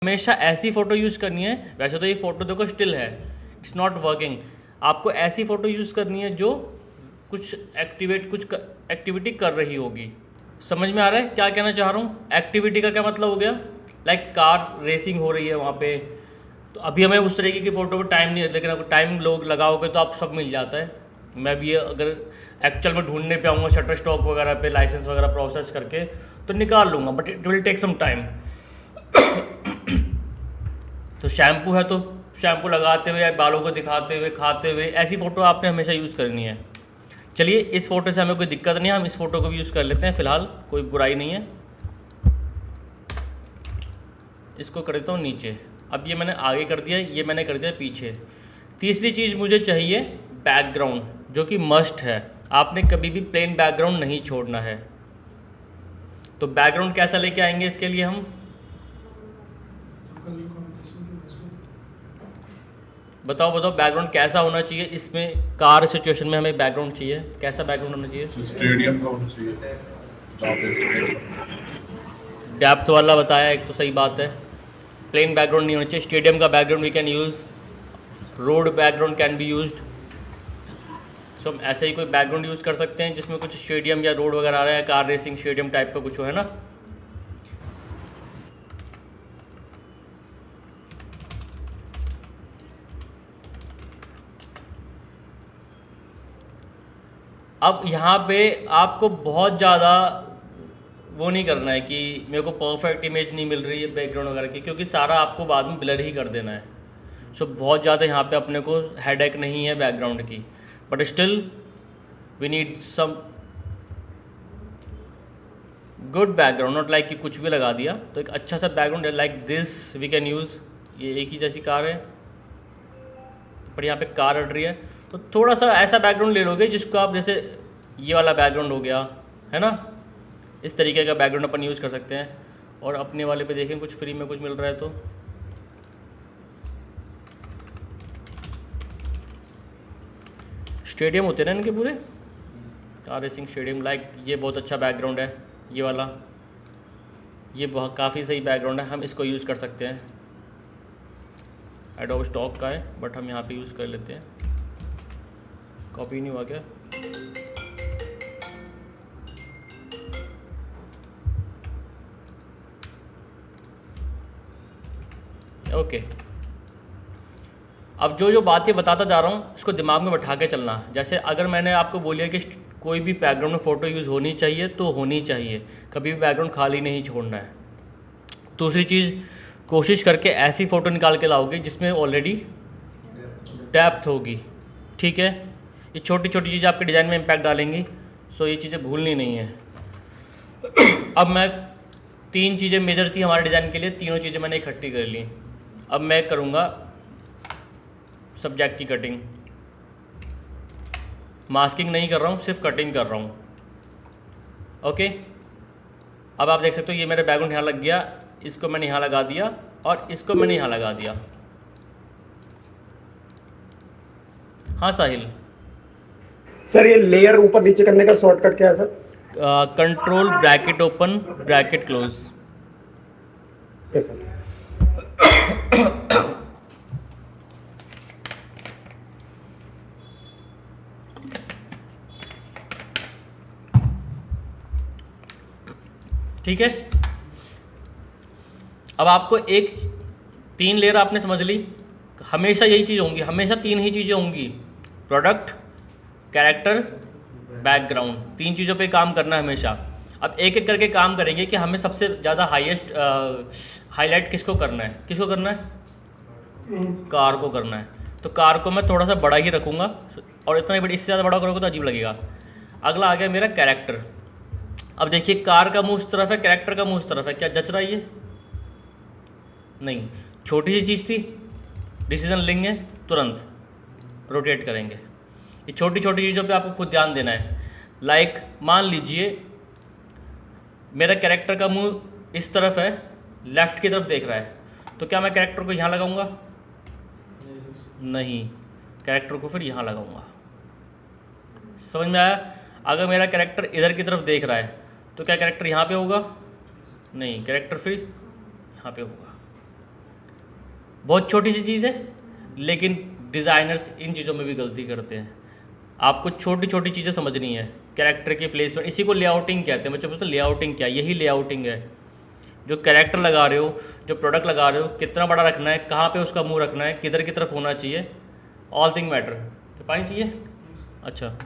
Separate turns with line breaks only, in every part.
हमेशा ऐसी photo use करनी है। वैसे तो ये फ़ोटो देखो स्टिल है, इट्स नॉट वर्किंग। आपको ऐसी फ़ोटो यूज़ करनी है जो कुछ एक्टिविटी कर रही होगी। समझ में आ रहा है क्या कहना चाह रहा हूँ? एक्टिविटी का क्या मतलब हो गया? लाइक कार रेसिंग हो रही है वहाँ पे, तो अभी हमें उस तरीके की फ़ोटो पर टाइम नहीं है, लेकिन अगर टाइम लोग लगाओगे तो आप सब मिल जाता है। मैं भी अगर एक्चुअल में ढूंढने पे आऊँगा शटर स्टॉक वगैरह पे लाइसेंस वगैरह प्रोसेस करके तो निकाल लूँगा, but it will take some time. तो शैम्पू है तो शैम्पू लगाते हुए या बालों को दिखाते हुए खाते हुए ऐसी फ़ोटो आपने हमेशा यूज़ करनी है। चलिए, इस फ़ोटो से हमें कोई दिक्कत नहीं है, हम इस फ़ोटो को भी यूज़ कर लेते हैं, फ़िलहाल कोई बुराई नहीं है। इसको कर देता हूँ नीचे। अब ये मैंने आगे कर दिया, ये मैंने कर दिया पीछे। तीसरी चीज़ मुझे चाहिए बैकग्राउंड, जो कि मस्ट है। आपने कभी भी प्लेन बैकग्राउंड नहीं छोड़ना है। तो बैकग्राउंड कैसा लेके आएंगे इसके लिए हम? बताओ बैकग्राउंड कैसा होना चाहिए इसमें? कार सिचुएशन में हमें बैकग्राउंड चाहिए, कैसा बैकग्राउंड होना चाहिए?
स्टेडियम का होना चाहिए,
डेप्थ वाला बताया, एक तो सही बात है। प्लेन बैकग्राउंड नहीं होना चाहिए। स्टेडियम का background we can use, road background can be used. So हम ऐसे ही कोई बैकग्राउंड यूज़ कर सकते हैं जिसमें कुछ स्टेडियम या रोड वगैरह आ रहा है, कार रेसिंग स्टेडियम टाइप का कुछ हो, है ना। अब यहाँ पे आपको बहुत ज़्यादा वो नहीं करना है कि मेरे को परफेक्ट इमेज नहीं मिल रही है बैकग्राउंड वगैरह की, क्योंकि सारा आपको बाद में ब्लर ही कर देना है। सो बहुत ज़्यादा यहाँ पे अपने को हेडेक नहीं है बैकग्राउंड की, but still we need some good background, not like कि कुछ भी लगा दिया। तो एक अच्छा सा background like this we can use. ये एक ही जैसी कार है, पर यहाँ पे कार हट रही है, तो थोड़ा सा ऐसा बैकग्राउंड ले लोगे जिसको आप, जैसे ये वाला बैकग्राउंड हो गया, है ना, इस तरीके का बैकग्राउंड अपन यूज़ कर सकते हैं। और अपने वाले पे देखें कुछ फ्री में कुछ मिल रहा है तो स्टेडियम होते हैं ना इनके पूरे, कार रेसिंग स्टेडियम। लाइक ये बहुत अच्छा बैकग्राउंड है, ये वाला, ये बहुत काफ़ी सही बैकग्राउंड है, हम इसको यूज़ कर सकते हैं। एडोब स्टॉक का है, बट हम यहाँ पे यूज़ कर लेते हैं। कॉपी नहीं हुआ क्या? ओके। अब जो बातें बताता जा रहा हूँ इसको दिमाग में बैठा के चलना। जैसे अगर मैंने आपको बोलिया कि कोई भी बैकग्राउंड में फ़ोटो यूज़ होनी चाहिए तो होनी चाहिए, कभी भी बैकग्राउंड खाली नहीं छोड़ना है। दूसरी चीज़, कोशिश करके ऐसी फ़ोटो निकाल के लाओगे जिसमें ऑलरेडी डेप्थ होगी, ठीक है। ये छोटी छोटी चीज़ आपके डिज़ाइन में इम्पैक्ट डालेंगी, सो ये चीज़ें भूलनी नहीं है। अब मैं 3 चीज़ें मेजर थी हमारे डिज़ाइन के लिए, तीनों चीज़ें मैंने इकट्ठी कर ली। अब मैं करूँगा सब्जेक्ट की कटिंग। मास्किंग नहीं कर रहा हूँ, सिर्फ कटिंग कर रहा हूँ, ओके। अब आप देख सकते हो ये मेरा बैकग्राउंड यहाँ लग गया, इसको मैंने यहाँ लगा दिया और इसको मैंने यहाँ लगा दिया। हाँ साहिल।
सर ये लेयर ऊपर नीचे करने का शॉर्टकट क्या है sir?
Control bracket open bracket close.
Okay sir.
ठीक है। अब आपको 3 लेयर आपने समझ ली। हमेशा यही चीज़ होंगी, हमेशा 3 ही चीज़ें होंगी, प्रोडक्ट, कैरेक्टर, बैकग्राउंड। 3 चीज़ों पे काम करना है हमेशा। अब एक एक करके काम करेंगे कि हमें सबसे ज़्यादा हाईएस्ट हाईलाइट किसको करना है, किसको करना है? कार को करना है। तो कार को मैं थोड़ा सा बड़ा ही रखूँगा, और इतना ही बड़ा, इससे ज़्यादा बड़ा करोगे तो अजीब लगेगा। अगला आ गया मेरा कैरेक्टर। अब देखिए कार का मुँह इस तरफ है, कैरेक्टर का मुँह इस तरफ है, क्या जच रहा है ये? नहीं, छोटी सी चीज़ थी, डिसीजन लेंगे तुरंत रोटेट करेंगे। ये छोटी छोटी चीज़ों पे आपको खुद ध्यान देना है। लाइक मान लीजिए मेरा कैरेक्टर का मुंह इस तरफ है, लेफ़्ट की तरफ देख रहा है, तो क्या मैं कैरेक्टर को यहाँ लगाऊंगा? नहीं, कैरेक्टर को फिर यहाँ लगाऊंगा। समझ में आया? अगर मेरा कैरेक्टर इधर की तरफ देख रहा है तो क्या कैरेक्टर यहाँ पे होगा? नहीं, कैरेक्टर फिर यहाँ पे होगा। बहुत छोटी सी चीज़ है, लेकिन डिज़ाइनर्स इन चीज़ों में भी गलती करते हैं। आपको छोटी छोटी चीज़ें समझनी है, कैरेक्टर की प्लेसमेंट, इसी को लेआउटिंग कहते हैं। बच्चों पूछते हैं लेआउटिंग क्या है, यही लेआउटिंग है। जो कैरेक्टर लगा रहे हो, जो प्रोडक्ट लगा रहे हो, कितना बड़ा रखना है, कहाँ पे उसका मुंह रखना है, किधर की तरफ होना चाहिए, ऑल थिंग मैटर। पानी चाहिए? अच्छा,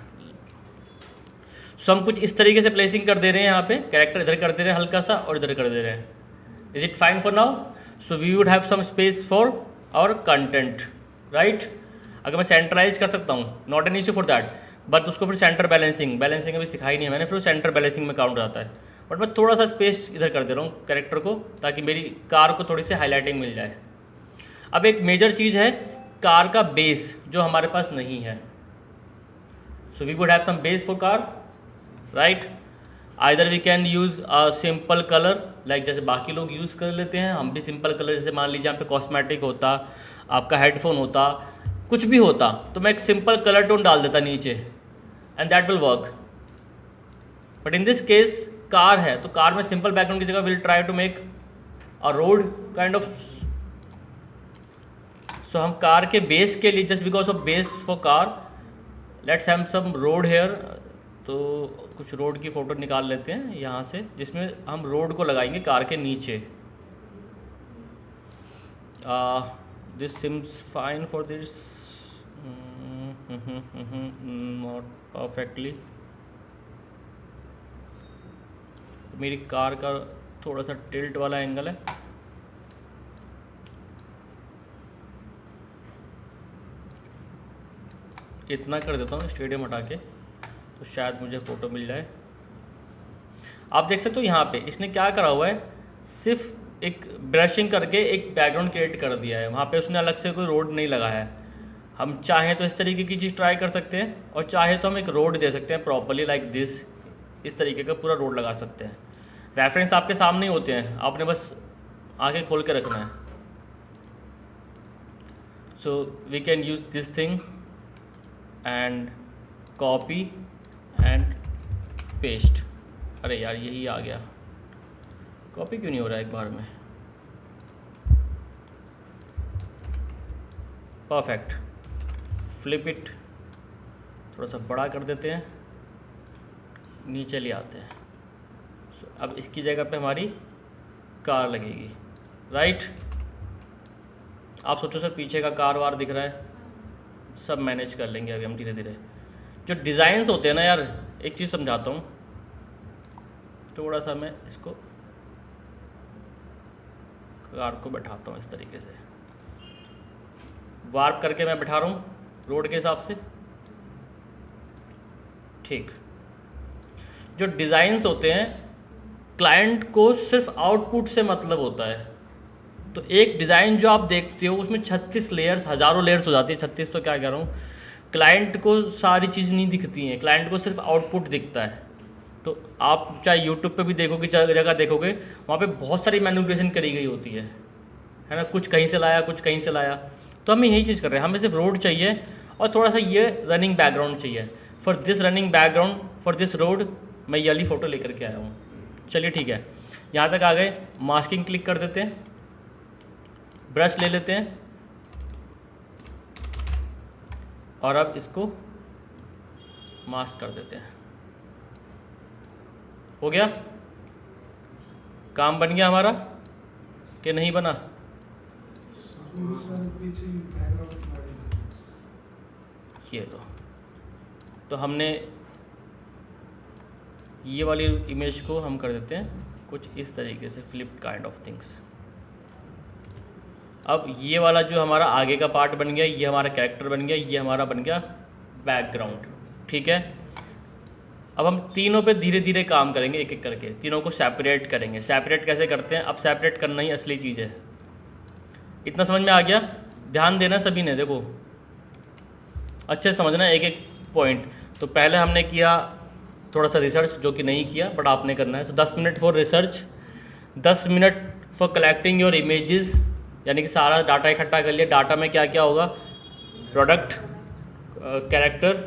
सो हम कुछ इस तरीके से प्लेसिंग कर दे रहे हैं। यहाँ पे कैरेक्टर इधर कर दे रहे हैं हल्का सा, और इधर कर दे रहे हैं। Is it fine for now? So we would have some space for our content, right? अगर मैं सेंट्रलाइज कर सकता हूँ, not an issue for that, but उसको फिर सेंटर बैलेंसिंग अभी सिखाई नहीं है मैंने, फिर सेंटर बैलेंसिंग में काउंट आता है। बट मैं थोड़ा सा स्पेस इधर कर दे रहा हूँ कैरेक्टर को, ताकि मेरी कार को थोड़ी सी हाईलाइटिंग मिल जाए। अब एक मेजर चीज़ है कार का बेस, जो हमारे पास नहीं है। So we would have some base for car, right? Either we can use a simple colour, like जैसे बाकी लोग यूज़ कर लेते हैं, हम भी सिंपल कलर, जैसे मान लीजिए यहाँ पे कॉस्मेटिक होता, आपका हेडफोन होता, कुछ भी होता, तो मैं एक सिंपल कलर टोन डाल देता नीचे, and that will work. But in this case car है, तो कार में सिंपल बैकग्राउंड की जगह will try to make a road kind of. So हम कार के बेस के लिए, just because of base for car, let's have some road here. तो कुछ रोड की फ़ोटो निकाल लेते हैं यहाँ से, जिसमें हम रोड को लगाएंगे कार के नीचे। This CIMS fine for this, not perfectly. मेरी कार का थोड़ा सा टिल्ट वाला एंगल है, इतना कर देता हूँ स्टेडियम हटा के, तो शायद मुझे फ़ोटो मिल जाए। आप देख सकते हो यहाँ पे इसने क्या करा हुआ है, सिर्फ एक ब्रशिंग करके एक बैकग्राउंड क्रिएट कर दिया है। वहाँ पे उसने अलग से कोई रोड नहीं लगाया है। हम चाहें तो इस तरीके की चीज़ ट्राई कर सकते हैं, और चाहे तो हम एक रोड दे सकते हैं प्रॉपरली, लाइक दिस, इस तरीके का पूरा रोड लगा सकते हैं। रेफरेंस आपके सामने ही होते हैं, आपने बस आंखें खोल के रखना है। So we can use this thing and copy and paste. अरे यार यही आ गया, कॉपी क्यों नहीं हो रहा है एक बार में? परफेक्ट। फ्लिप इट, थोड़ा सा बड़ा कर देते हैं, नीचे ले आते हैं। अब इसकी जगह पे हमारी कार लगेगी, राइट? आप सोचो सर पीछे का कार वार दिख रहा है, सब मैनेज कर लेंगे अभी हम धीरे धीरे। जो डिज़ाइंस होते हैं ना यार, एक चीज़ समझाता हूँ, थोड़ा सा मैं इसको कार को बैठाता हूँ इस तरीके से, वार्प करके मैं बैठा रहा हूँ रोड के हिसाब से, ठीक। जो डिज़ाइंस होते हैं, क्लाइंट को सिर्फ आउटपुट से मतलब होता है। तो एक डिज़ाइन जो आप देखते हो उसमें 36 लेयर्स, हज़ारों लेयर्स हो जाती है, 36 तो क्या कह रहा हूँ। क्लाइंट को सारी चीज़ नहीं दिखती हैं, क्लाइंट को सिर्फ आउटपुट दिखता है। तो आप चाहे यूट्यूब पे भी देखोगे, जगह देखोगे, वहाँ पे बहुत सारी मैनिपुलेशन करी गई होती है ना, कुछ कहीं से लाया, कुछ कहीं से लाया। तो हमें यही चीज़ कर रहे हैं, हमें सिर्फ रोड चाहिए और थोड़ा सा ये रनिंग बैकग्राउंड चाहिए। For this running background, for this road, मैं ये वाली फ़ोटो लेकर के आया हूँ। चलिए ठीक है, यहाँ तक आ गए। मास्किंग क्लिक कर देते हैं, ब्रश ले लेते हैं, और अब इसको मास्क कर देते हैं। हो गया, काम बन गया हमारा कि नहीं बना? ये लो, तो हमने ये वाली इमेज को हम कर देते हैं कुछ इस तरीके से, फ्लिप काइंड ऑफ थिंग्स। अब ये वाला जो हमारा आगे का पार्ट बन गया, ये हमारा कैरेक्टर बन गया, ये हमारा बन गया बैकग्राउंड, ठीक है। अब हम तीनों पे धीरे धीरे काम करेंगे, एक एक करके तीनों को सेपरेट करेंगे। सेपरेट कैसे करते हैं? अब सेपरेट करना ही असली चीज़ है। इतना समझ में आ गया? ध्यान देना सभी ने, देखो अच्छे से समझना एक एक पॉइंट। तो पहले हमने किया थोड़ा सा रिसर्च, जो कि नहीं किया बट आपने करना है। तो 10 minute for research, 10 minute for collecting your images, यानी कि सारा डाटा इकट्ठा कर लिया। डाटा में क्या क्या होगा? प्रोडक्ट, कैरेक्टर,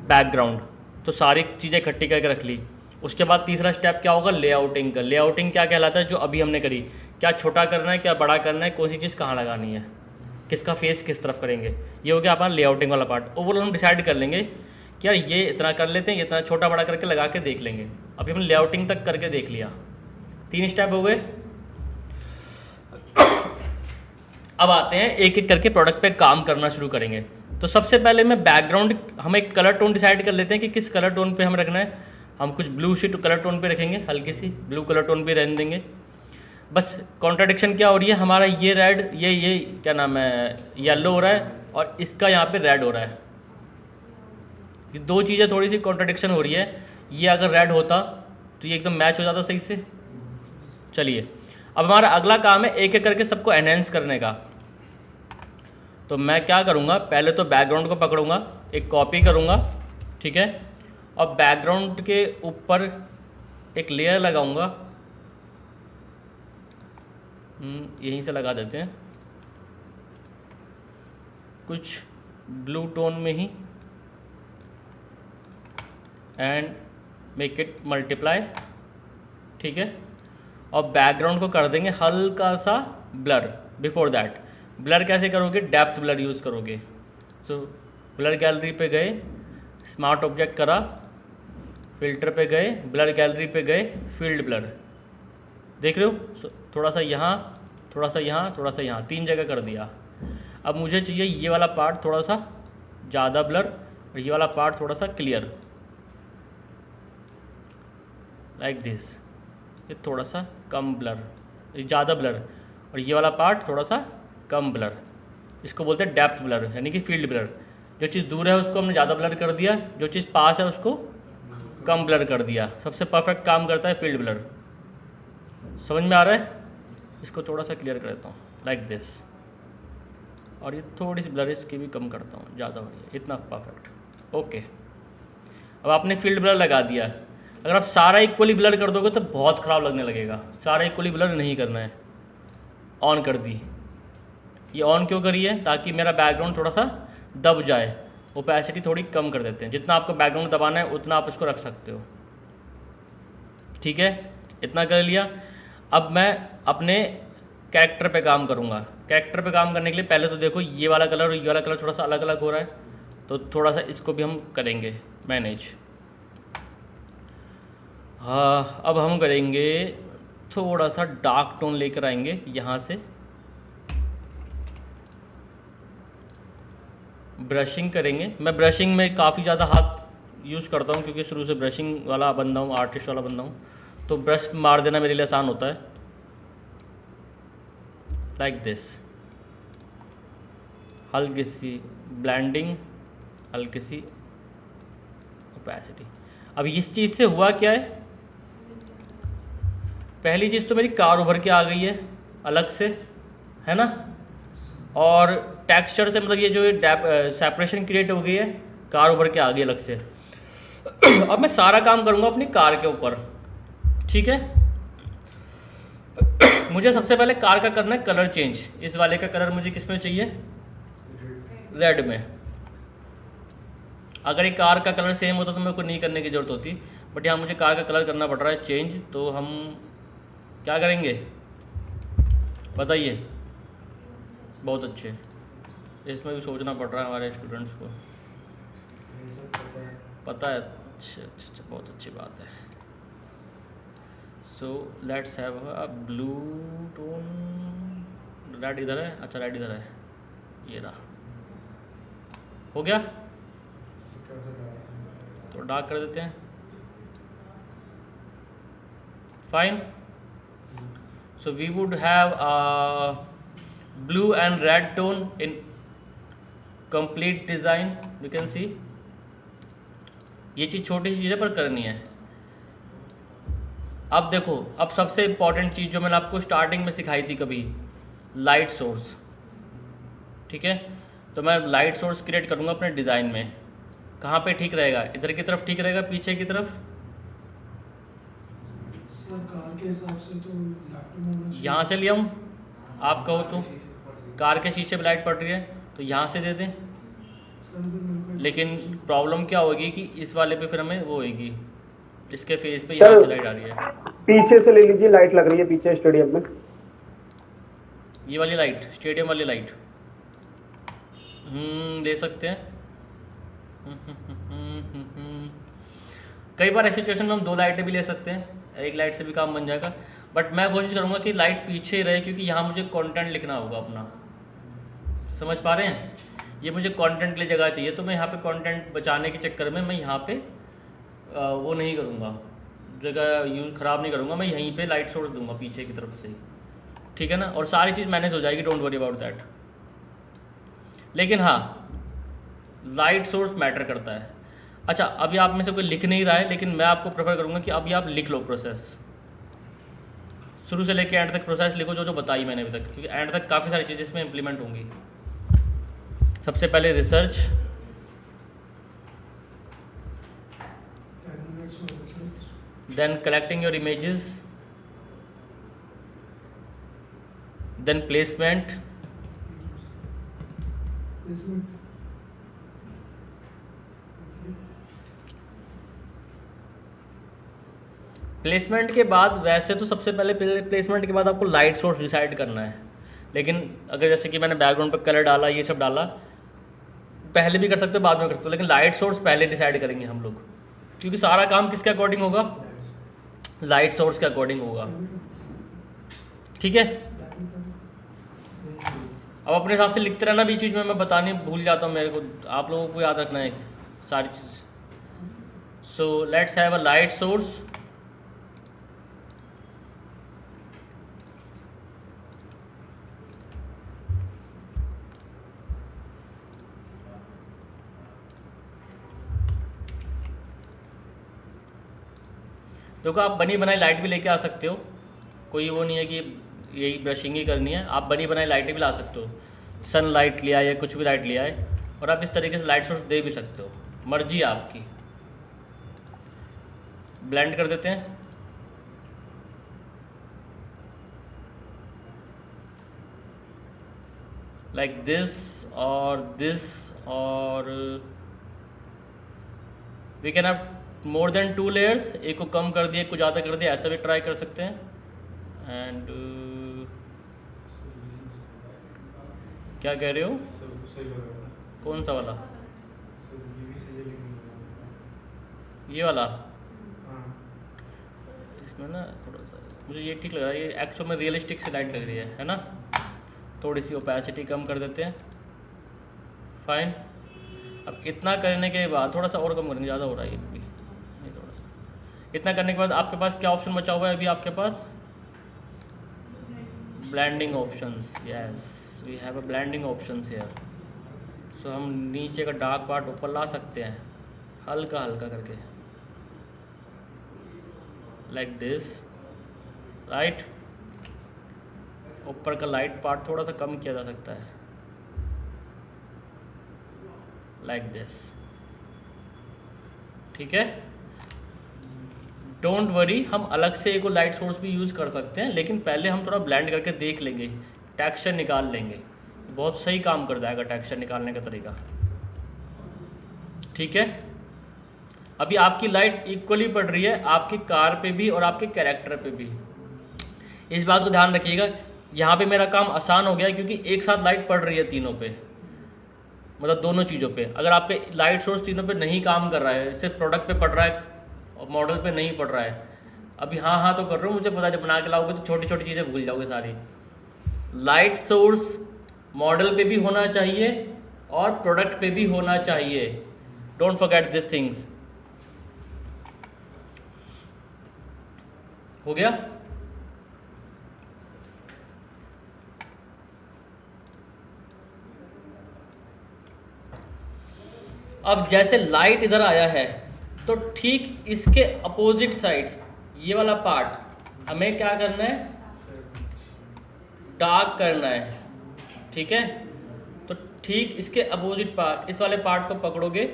बैकग्राउंड, तो सारी चीज़ें इकट्ठी करके रख ली। उसके बाद तीसरा स्टेप क्या होगा? लेआउटिंग का। लेआउटिंग क्या कहलाता है? जो अभी हमने करी, क्या छोटा करना है, क्या बड़ा करना है, कौन सी चीज़ कहाँ लगानी है। किसका फेस किस तरफ करेंगे। ये हो गया अपना लेआउटिंग वाला पार्ट। ओवरऑल हम डिसाइड कर लेंगे कि यार ये इतना कर लेते हैं, ये इतना छोटा बड़ा करके लगा के देख लेंगे। अभी हमने लेआउटिंग तक करके देख लिया, 3 स्टेप हो गए। अब आते हैं एक एक करके प्रोडक्ट पे काम करना शुरू करेंगे। तो सबसे पहले मैं बैकग्राउंड, हम एक कलर टोन डिसाइड कर लेते हैं कि किस कलर टोन पे हम रखना है। हम कुछ ब्लू शीट कलर टोन पे रखेंगे, हल्की सी ब्लू कलर टोन पे रहने देंगे। बस कॉन्ट्राडिक्शन क्या हो रही है, हमारा ये रेड, ये क्या नाम है, येलो हो रहा है और इसका यहाँ पे रेड हो रहा है। ये दो चीज़ें थोड़ी सी कॉन्ट्राडिक्शन हो रही है। ये अगर रेड होता तो ये एकदम मैच हो जाता सही से। चलिए अब हमारा अगला काम है एक एक करके सबको एनहेंस करने का। तो मैं क्या करूँगा, पहले तो बैकग्राउंड को पकड़ूंगा, एक कॉपी करूँगा, ठीक है, और बैकग्राउंड के ऊपर एक लेयर लगाऊंगा। यहीं से लगा देते हैं कुछ ब्लू टोन में ही, एंड मेक इट मल्टीप्लाई, ठीक है। और बैकग्राउंड को कर देंगे हल्का सा ब्लर। बिफोर दैट ब्लर कैसे करोगे, डेप्थ ब्लर यूज़ करोगे। सो ब्लर गैलरी पे गए, स्मार्ट ऑब्जेक्ट करा, फिल्टर पे गए, ब्लर गैलरी पे गए, फील्ड ब्लर, देख रहे हो। so, थोड़ा सा यहाँ, थोड़ा सा यहाँ, थोड़ा सा यहाँ, 3 जगह कर दिया। अब मुझे चाहिए ये वाला पार्ट थोड़ा सा ज़्यादा ब्लर और ये वाला पार्ट थोड़ा सा क्लियर, लाइक दिस। ये थोड़ा सा कम ब्लर, ज़्यादा ब्लर, और ये वाला पार्ट थोड़ा सा कम ब्लर। इसको बोलते हैं डेप्थ ब्लर, यानी कि फील्ड ब्लर। जो चीज़ दूर है उसको हमने ज़्यादा ब्लर कर दिया, जो चीज़ पास है उसको कम ब्लर कर दिया। सबसे परफेक्ट काम करता है फील्ड ब्लर। समझ में आ रहा है। इसको थोड़ा सा क्लियर कर देता हूँ, लाइक दिस, और ये थोड़ी सी ब्लर इसकी भी कम करता हूँ, ज़्यादा हो रही है, इतना परफेक्ट। ओके, अब आपने फील्ड ब्लर लगा दिया। अगर आप सारा इक्वली ब्लर कर दोगे तो बहुत ख़राब लगने लगेगा। सारा इक्वली ब्लर नहीं करना है। ऑन कर दी। ये ऑन क्यों करी है, ताकि मेरा बैकग्राउंड थोड़ा सा दब जाए। ओपेसिटी थोड़ी कम कर देते हैं, जितना आपको बैकग्राउंड दबाना है उतना आप इसको रख सकते हो, ठीक है। इतना कर लिया। अब मैं अपने कैरेक्टर पे काम करूँगा। कैरेक्टर पे काम करने के लिए पहले तो देखो ये वाला कलर और ये वाला कलर थोड़ा सा अलग अलग हो रहा है, तो थोड़ा सा इसको भी हम करेंगे मैनेज। हाँ, अब हम करेंगे थोड़ा सा डार्क टोन लेकर आएंगे यहाँ से। ब्रशिंग करेंगे। मैं ब्रशिंग में काफ़ी ज़्यादा हाथ यूज़ करता हूँ, क्योंकि शुरू से ब्रशिंग वाला बंदा हूँ, आर्टिस्ट वाला बंदा हूँ, तो ब्रश मार देना मेरे लिए आसान होता है, लाइक दिस। हल्की सी ब्लेंडिंग, हल्की सी ओपेसिटी। अब इस चीज़ से हुआ क्या है, पहली चीज़ तो मेरी कार उभर के आ गई है अलग से, है ना। और टेक्सचर से मतलब ये जो सेपरेशन क्रिएट हो गई है, कार उभर के आ गई अलग से। अब मैं सारा काम करूँगा अपनी कार के ऊपर, ठीक है। मुझे सबसे पहले कार का करना है कलर चेंज। इस वाले का कलर मुझे किस में चाहिए, रेड में। अगर ये कार का कलर सेम होता तो मेरे को नहीं करने की ज़रूरत होती, बट यहाँ मुझे कार का कलर करना पड़ रहा है चेंज। तो हम क्या करेंगे बताइए। बहुत अच्छे, इसमें भी सोचना पड़ रहा है हमारे स्टूडेंट्स को, पता है। अच्छा, बहुत अच्छी बात है। सो let's have a blue tone. Red इधर है, अच्छा रेड इधर है, ये रहा, हो गया। तो डार्क कर देते हैं, fine. So we would have a blue and red tone in complete design, you can see। ये चीज़ छोटी सी चीज़ है पर करनी है। अब देखो, अब सबसे इम्पॉर्टेंट चीज़ जो मैंने आपको स्टार्टिंग में सिखाई थी कभी, लाइट सोर्स, ठीक है। तो मैं लाइट सोर्स क्रिएट करूँगा अपने डिज़ाइन में। कहाँ पे ठीक रहेगा, इधर की तरफ ठीक रहेगा, पीछे की तरफ।
कार के हिसाब से तो लेफ्ट में होना चाहिए।
यहाँ से ले आऊँ, आप कहो तो। कार के शीशे पे लाइट पड़ रही है तो यहाँ से दे दें। लेकिन प्रॉब्लम क्या होगी कि इस वाले पे फिर हमें वो होगी, इसके फेस पे यहाँ से लाइट आ रही है।
पीछे से ले लीजिए, लाइट लग रही है पीछे स्टेडियम में।
ये वाली लाइट, स्टेडियम वाली लाइट। दे सकते हैं। कई बार ऐसी सिचुएशन में हम 2 लाइटें भी ले सकते हैं, एक लाइट से भी काम बन जाएगा, बट मैं कोशिश करूँगा कि लाइट पीछे ही रहे, क्योंकि यहाँ मुझे कंटेंट लिखना होगा अपना। समझ पा रहे हैं? ये मुझे कंटेंट के लिए जगह चाहिए, तो मैं यहाँ पे कंटेंट बचाने के चक्कर में मैं यहाँ पे वो नहीं करूँगा, जगह यूज ख़राब नहीं करूँगा, मैं यहीं पे लाइट सोर्स दूंगा पीछे की तरफ से, ठीक है ना, और सारी चीज़ मैनेज हो जाएगी, डोंट वरी अबाउट दैट। लेकिन हाँ, लाइट सोर्स मैटर करता है। अच्छा, अभी आप में से कोई लिख नहीं रहा है, लेकिन मैं आपको प्रेफर करूँगा कि अभी आप लिख लो प्रोसेस, शुरू से लेकर एंड तक प्रोसेस लिखो, जो जो बताई मैंने अभी तक, क्योंकि एंड तक काफ़ी सारी चीज़ें इसमें इंप्लीमेंट होंगी। सबसे पहले research,
10 minutes for research.
then collecting your images, then placement,
Placement. Okay.
Placement के बाद वैसे तो सबसे पहले प्लेसमेंट के बाद आपको लाइट सोर्स डिसाइड करना है, लेकिन अगर जैसे कि मैंने बैकग्राउंड पर कलर डाला, ये सब डाला, पहले भी कर सकते हो, बाद में कर सकते हो, लेकिन लाइट सोर्स पहले डिसाइड करेंगे हम लोग, क्योंकि सारा काम किसके अकॉर्डिंग होगा, लाइट सोर्स के अकॉर्डिंग होगा, ठीक है। अब अपने हिसाब से लिखते रहना, बीच बीच में मैं बताने भूल जाता हूँ, मेरे को आप लोगों को याद रखना है सारी चीज़। So let's have a light source, देखो आप बनी बनाई लाइट भी लेके आ सकते हो, कोई वो नहीं है कि यही ब्रशिंग ही करनी है, आप बनी बनाई लाइटें भी ला सकते हो, सन लाइट लिया या कुछ भी लाइट लिया है, और आप इस तरीके से लाइट सोर्स दे भी सकते हो, मर्जी है आपकी। ब्लेंड कर देते हैं, लाइक दिस और we can have more than 2 layers, एक को कम कर दिया, एक को ज़्यादा कर दिया, ऐसा भी ट्राई कर सकते हैं। एंड क्या कह रहे हो, कौन सा वाला, ये वाला, इसमें ना थोड़ा सा मुझे ये ठीक लग रहा है, ये एक्चुअल में रियलिस्टिक सी लाइट लग रही है ना, थोड़ी सी ओपेसिटी कम कर देते हैं, फाइन। अब इतना करने के बाद थोड़ा सा और कम करेंगे, ज़्यादा हो रहा है ये भी, थोड़ा सा। इतना करने के बाद आपके पास क्या ऑप्शन बचा हुआ है अभी आपके पास, blending options, yes we have a blending options here. So हम नीचे का डार्क पार्ट ऊपर ला सकते हैं, हल्का हल्का करके, लाइक दिस, राइट। ऊपर का लाइट पार्ट थोड़ा सा कम किया जा सकता है, लाइक दिस, ठीक है। डोंट वरी, हम अलग से एक लाइट सोर्स भी यूज़ कर सकते हैं, लेकिन पहले हम थोड़ा ब्लेंड करके देख लेंगे, टेक्सचर निकाल लेंगे, बहुत सही काम कर जाएगा टेक्सचर निकालने का तरीका, ठीक है। अभी आपकी लाइट इक्वली पड़ रही है आपकी कार पे भी और आपके कैरेक्टर पे भी, इस बात को ध्यान रखिएगा। यहाँ पे मेरा काम आसान हो गया क्योंकि एक साथ लाइट पड़ रही है तीनों पे, मतलब दोनों चीज़ों पे। अगर आप पे लाइट सोर्स तीनों पे नहीं काम कर रहा है, सिर्फ प्रोडक्ट पे पड़ रहा है और मॉडल पे नहीं पड़ रहा है, अभी हाँ हाँ तो कर रहा हूँ, मुझे पता है जब बना के लाओगे तो छोटी छोटी चीज़ें भूल जाओगे सारी। लाइट सोर्स मॉडल पे भी होना चाहिए और प्रोडक्ट पे भी होना चाहिए, डोंट फॉरगेट दिस थिंग्स। हो गया? अब जैसे लाइट इधर आया है तो ठीक इसके अपोजिट साइड ये वाला पार्ट हमें क्या करना है, डार्क करना है, ठीक है। तो ठीक इसके अपोजिट पार्ट, इस वाले पार्ट को पकड़ोगे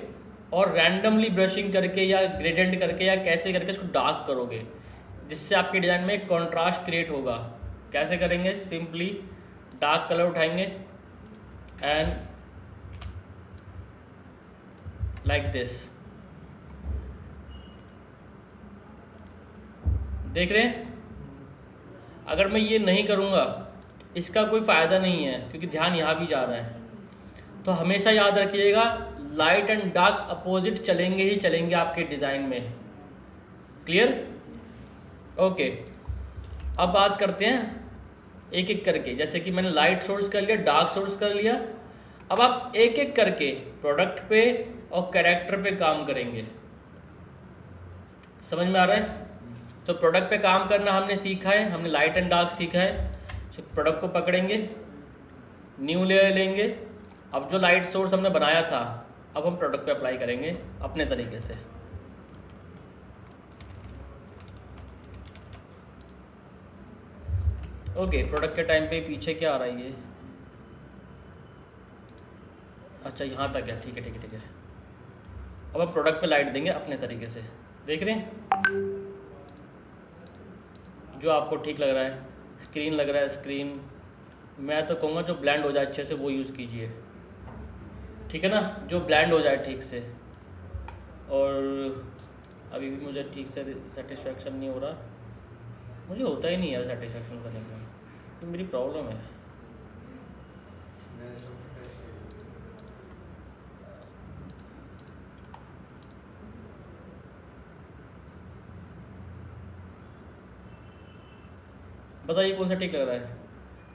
और रैंडमली ब्रशिंग करके या ग्रेडियंट करके या कैसे करके इसको डार्क करोगे, जिससे आपके डिज़ाइन में एक कॉन्ट्रास्ट क्रिएट होगा। कैसे करेंगे, सिंपली डार्क कलर उठाएंगे एंड लाइक दिस, देख रहे हैं। अगर मैं ये नहीं करूँगा इसका कोई फ़ायदा नहीं है क्योंकि ध्यान यहाँ भी जा रहा है। तो हमेशा याद रखिएगा लाइट एंड डार्क अपोजिट चलेंगे ही चलेंगे आपके डिज़ाइन में। क्लियर? ओके, अब बात करते हैं एक एक करके। जैसे कि मैंने लाइट सोर्स कर लिया, डार्क सोर्स कर लिया। अब आप एक एक करके प्रोडक्ट पे और कैरेक्टर पे काम करेंगे। समझ में आ रहा है? तो प्रोडक्ट पे काम करना हमने सीखा है, हमने लाइट एंड डार्क सीखा है। तो प्रोडक्ट को पकड़ेंगे, न्यू लेयर लेंगे। अब जो लाइट सोर्स हमने बनाया था अब हम प्रोडक्ट पे अप्लाई करेंगे अपने तरीके से। ओके, प्रोडक्ट के टाइम पे पीछे क्या आ रहा है ये? अच्छा, यहाँ तक है। ठीक है ठीक है ठीक है। अब हम प्रोडक्ट पे लाइट देंगे अपने तरीके से। देख रहे हैं? जो आपको ठीक लग रहा है, स्क्रीन लग रहा है स्क्रीन, मैं तो कहूँगा जो ब्लेंड हो जाए अच्छे से वो यूज़ कीजिए। ठीक है ना? जो ब्लेंड हो जाए ठीक से। और अभी भी मुझे ठीक से सेटिस्फेक्शन नहीं हो रहा। मुझे होता ही नहीं है सेटिस्फेक्शन करने का, तो मेरी प्रॉब्लम है। बताइए कौन सा ठीक लग रहा है?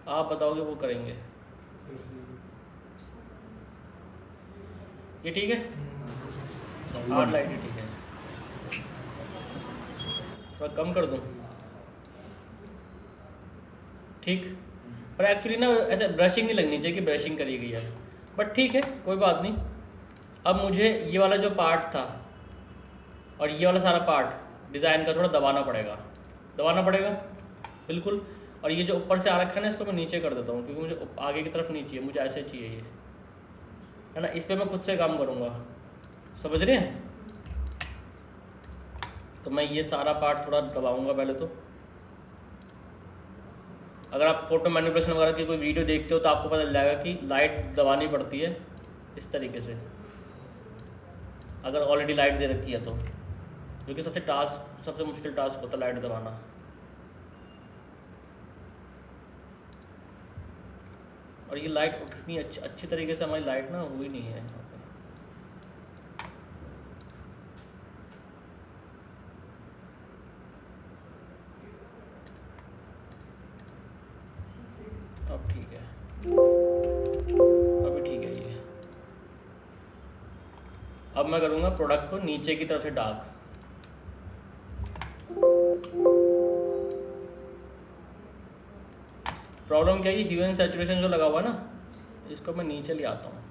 आप बताओगे वो करेंगे। ये ठीक है? हार्ड लाइट ही ठीक है। थोड़ा कम कर दूँ? ठीक। पर एक्चुअली ना ऐसे ब्रशिंग नहीं लगनी चाहिए कि ब्रशिंग करी गई है, बट ठीक है, कोई बात नहीं। अब मुझे ये वाला जो पार्ट था और ये वाला सारा पार्ट डिज़ाइन का थोड़ा दबाना पड़ेगा बिल्कुल। और ये जो ऊपर से आ रखा है ना, इसको मैं नीचे कर देता हूँ, क्योंकि मुझे आगे की तरफ नहीं चाहिए, मुझे ऐसे चाहिए ये, है ना? इस पर मैं खुद से काम करूँगा। समझ रहे हैं? तो मैं ये सारा पार्ट थोड़ा दबाऊँगा पहले तो। अगर आप फोटो मैनिपुलेशन वगैरह की कोई वीडियो देखते हो तो आपको पता चल जाएगा कि लाइट दबानी पड़ती है इस तरीके से, अगर ऑलरेडी लाइट दे रखी है तो, क्योंकि सबसे मुश्किल टास्क होता है लाइट दबाना। और ये लाइट उठनी अच्छी तरीके से हमारी लाइट ना हुई नहीं है। अब ठीक है, अभी ठीक है ये। अब मैं करूँगा प्रोडक्ट को नीचे की तरफ से डार्क। प्रॉब्लम क्या है, ह्यू एंड सैचुरेशन जो लगा हुआ है ना, इसको मैं नीचे ले आता हूँ,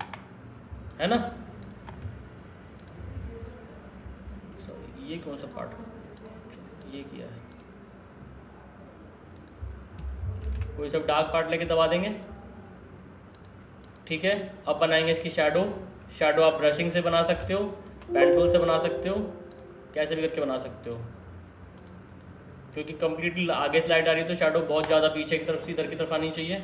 है ना? सॉरी, ये कौन सा पार्ट ये किया है? कोई सब डार्क पार्ट लेके दबा देंगे। ठीक है, अब बनाएंगे इसकी शैडो आप ब्रशिंग से बना सकते हो, पेन टूल से बना सकते हो, कैसे भी करके बना सकते हो। क्योंकि कम्प्लीटली आगे से लाइट आ रही है तो शैडो बहुत ज़्यादा पीछे की तरफ से इधर की तरफ आनी चाहिए।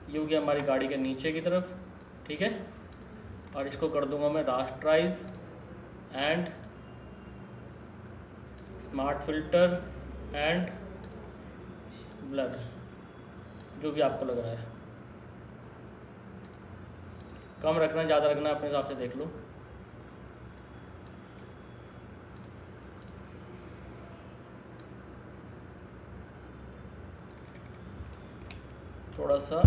ये हो गया हमारी गाड़ी के नीचे की तरफ। ठीक है, और इसको कर दूंगा मैं rasterise and smart filter and blur, जो भी आपको लग रहा है। कम रखना ज़्यादा रखना अपने हिसाब से देख लो। थोड़ा सा